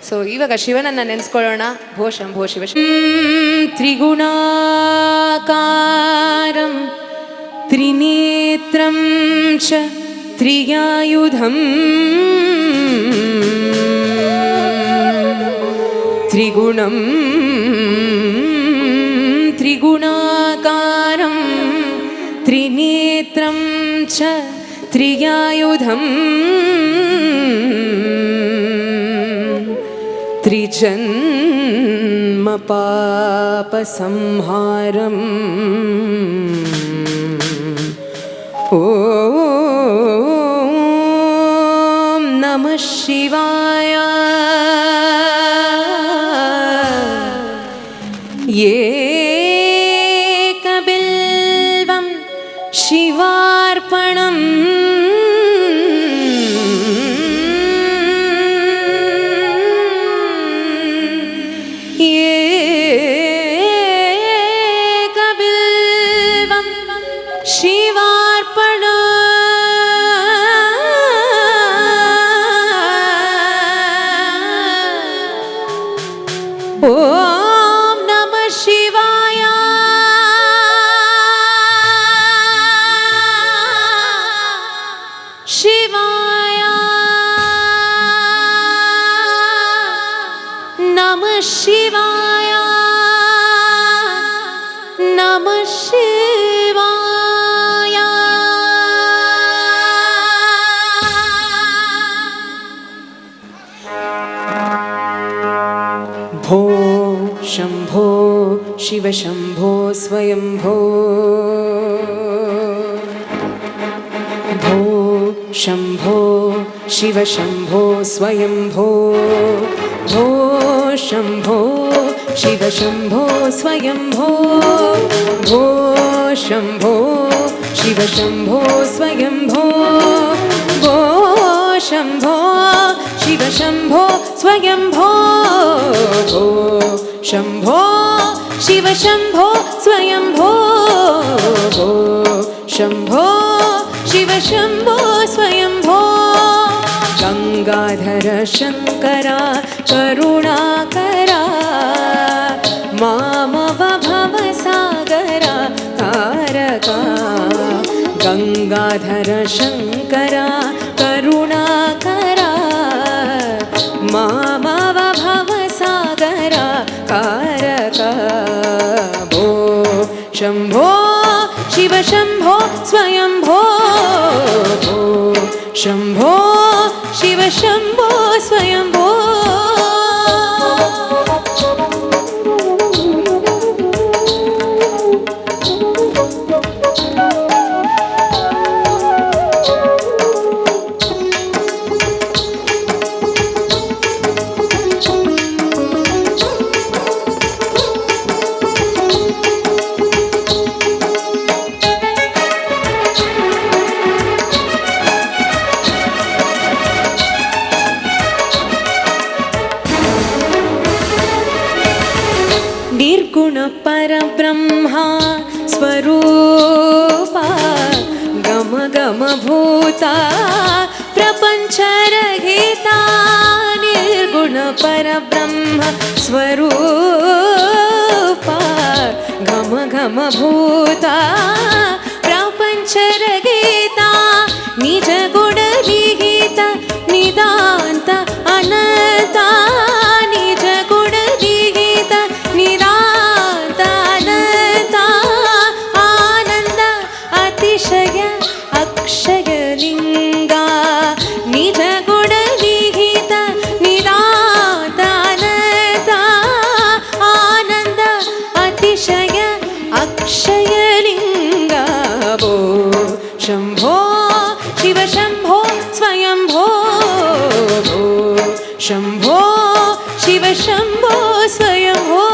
ಸೊ ಇವಾಗ ಶಿವನನ್ನು ನೆನೆಸ್ಕೊಳ್ಳೋಣ. ಭೋ ಶಂಭೋ ಶಿವ ತ್ರಿಗುಣಾಕಾರಂ ತ್ರಿನೇತ್ರಂ ಚ ತ್ರಿಯಾಯುಧಂ ತ್ರಿಗುಣಂ ತ್ರಿಗುಣಾಕಾರಂ ತ್ರಿನೇತ್ರಂ ಚ ತ್ರಿಯಾಯುಧಂ ತ್ರಿಜನ್ಮ ಪಾಪ ಸಂಹಾರಂ ಓಂ ನಮಃ ಶಿವಾಯ. ಏಕಬಿಲ್ವಂ ಶಿವಾರ್ಪಣಂ ಏಕಬಿಲ್ವಂ ಶಿವಾರ್ಪಣ ಓಂ ನಮಃ ಶಿವಾಯ. ಶಿವಾಯ ನಮಃ ಶಿವಾಯ ನಮಃ ಶಿವಾಯ. ಭೋ ಶಂಭೋ ಶಿವ ಶಂಭೋ ಸ್ವಯಂಭೋ ಭೋ ಶಂಭೋ ಶಿವ ಶಂಭೋ ಸ್ವಯಂಭೋ ಭೋ ಶಂಭೋ ಶಿವ ಶಂಭೋ ಸ್ವಯಂಭೋ ಭೋ ಶಂಭೋ ಶಿವ ಶಂಭೋ ಸ್ವಯಂಭೋ ಭೋ ಶಂಭೋ ಶಿವ ಶಂಭೋ ಸ್ವಯಂಭೋ ಭೋ ಶಂಭೋ ಶಿವ ಶಂಭೋ ಸ್ವಯಂಭೋ ಭೋ ಶಂಭೋ ಶಿವ ಶಂಭೋ ಸ್ವಯಂಭೋ. ಗಂಗಾಧರ ಶಂಕರ ಕರುಣಾಕರ ಮಾಮವ ಭವಸಾಗರ ತಾರಕ. ಗಂಗಾಧರ ಶಂಕರ ಕರುಣಾಕರ ಮಾಮವ ಭವಸಾಗರ ತಾರಕ. ಭೋ ಶಂಭೋ ಶಿವ ಶಂಭೋ ಸ್ವಯಂಭೋ ಭೋ ಶಂಭೋ ಶಿವ ಶಂಭೋ ಸ್ವಯಂಭೋ. निर्गुण परब्रह्मा स्वरूपा गम गम भूता प्रपञ्चरहिता निर्गुण परब्रह्म स्वरूपा गम गम भूता प्रपञ्चरहिता निज गुण विहित निदान्त अनंत निज गुण विहित निदान्त अनंत आनंद अतिशय अक्षय लिंगा निज गुण विहित निदान्त अनंत आनंद अतिशय अक्षय लिंगा भो शंभो शिव शंभो स्वयंभो भो शंभो शिव शंभो स्वयंभो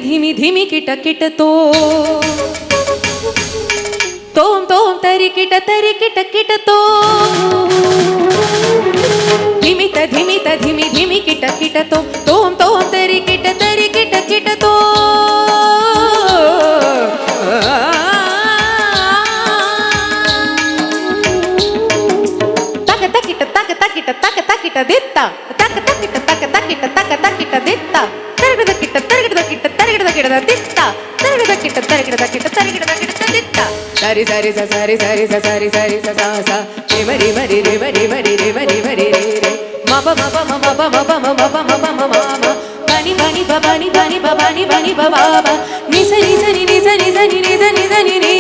धिमि धिमि किट किट तो तोम तोम तरी किट किट तो धिमित धिमित धिमि धिमि किट किट तो तोम तोम तरी किट किट तो तक तकिट तक तकिट तक तकिट दित्ता तक तकिट तक तकिट तक तकिट दित्ता तरगिट तरगिट तकिट तरगिट तकिट दित्ता तरगिट तकिट तरगिट तकिट तरगिट तकिट दित्ता सरी सरी सा सरी सरी सा सरी सरी सा सा सा रे मरी मरी रे मरी मरी रे मरी मरी रे रे मप मप मप मप मप मप मप बानी बानी बानी बानी बानी बानी बाबा नि सरी सरी नि सरी सरी नि सरी सरी नि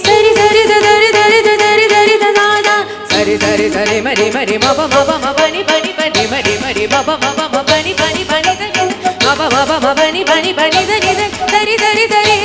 सरी सरी सा सरी सरी सा सरी सरी सा सा सरी सरी सरी मरी मरी मप मप बानी बानी बानी मरी मरी मप मप बानी बानी बानी मप मप बानी बानी बानी सरी सरी सरी सरी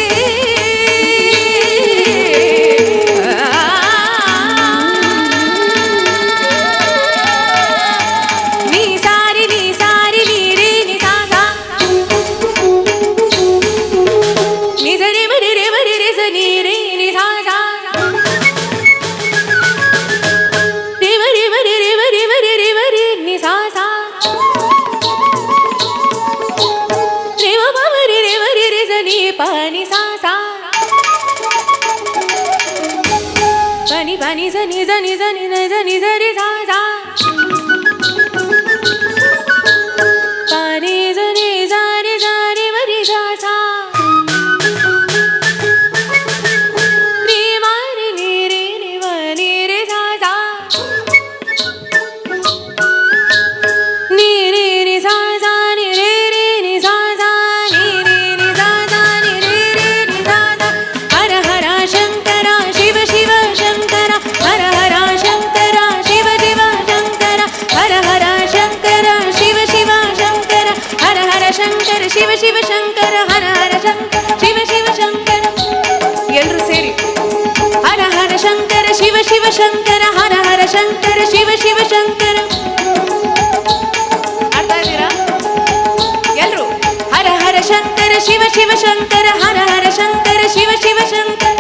pani zani zani zani zani zari za za pani zani zani zani vari za za ni mari ni re ni mani re za za ni re ni za za ni re re ni za za ni re ni za za ni re re ni za za hara hara shankara shiva shiva shankara hara hara shankara shiva shiva shankara hara hara shankara shiva shiva shankara hara hara shankara shiva shiva shankara hara hara shankara shiva shiva shankara ಎಲ್ಲರೂ ಸೇರಿ ಹರ ಹರ ಶಂಕರ ಶಿವ ಶಿವ ಶಂಕರ ಹರ ಹರ ಶಂಕರ ಶಿವ ಶಿವ ಶಂಕರ ಆಡ್ತಾ ಇದ್ದೀರಾ ಎಲ್ಲರೂ ಹರ ಹರ ಶಂಕರ ಶಿವ ಶಿವ ಶಂಕರ ಹರ ಹರ ಶಂಕರ ಶಿವ ಶಿವ ಶಂಕರ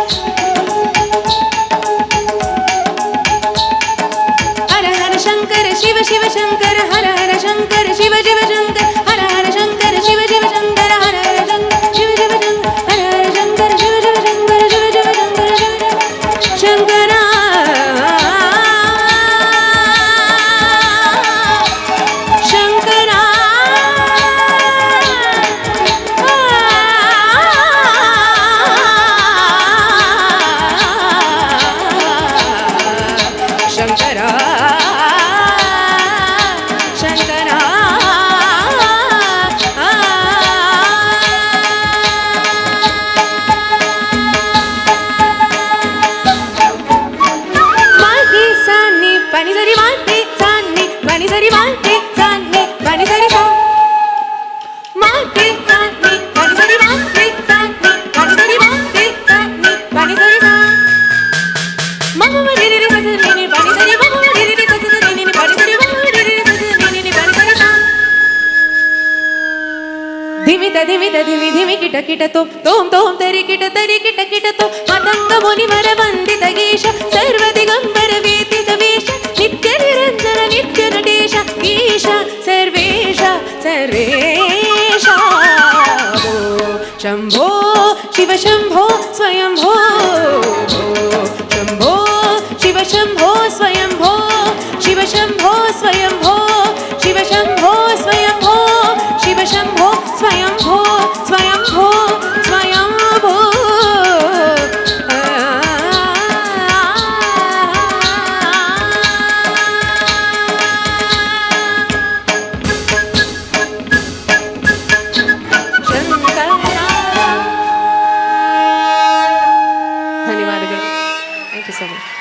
ಹರ ಹರ ಶಂಕರ ಶಿವ ಶಿವ ಶಂಕರ ಹರ ಹರ ಶಂಕರ ಶಿವ ಶಿವ ಶಂಕರ ಹರ ಹರ ಶಂಕರ ಶಿವ ಶಿವ ಶಂಕರ ಹರ ಹರ ಶಂಕರ ಶಿವ ಶಿವ ಶಂಕರ ಹರ ಹರ ಶಂಕರ ಶಿವ ಶಿವ ಶಂಕರ ಶಿವ ಶಿವ ಶಂಕರ ಶಂಕರ ಶಂಕರ ಶಂಕರ ಶಂಕರ ಮಾಹಿ ಸಾನಿ ಪನಿ ಸರಿ ಮಾಹಿ ಸಾನಿ ಪನಿ ಸರಿ ಮಾಹಿ ಸಾನಿ ಪನಿ ಸರಿ ಸಾ ಧಿಮಿತ ಧಿಮಿತ ಧಿಮಿ ಧಿಮಿ ಕಿಟ ಕಿಟ ತೋಂ ತೋಂ ತೋಂ ತರಿ ಕಿಟ ತೋ ಮತಂಗ ಮುನಿವರ ವಂದಿತ ಗೀಶ ಸರ್ವ ದಿಗಂಬರ ವೇದಿತ ವೇಷ ನಿತ್ಯ ನಿರಂತರ ನಿತ್ಯ ನಟೇಶ ಈಶ ಸರ್ವೇಶ ಸರ್ವೇಶ ಶಂಭೋ ಶಿವ ಶಂಭೋ ಸ್ವಯಂಭೋ ಶಂಭೋ ಶಿವ ಶಂಭೋ ಸ್ವಯಂಭೋ ಶಿವ ಶಂಭೋ ಸ್ವಯಂಭೋ ಶಿವ ಶಂಭೋ ಸ್ವಯಂಭೋ ಶಿವ ಶಂಭೋ ಸ್ವಯಂಭೋ ಸ್ವಯಂಭೋ ಸ್ವಯಂಭೋ ಧನ್ಯವಾದಗಳು. Thank you so much.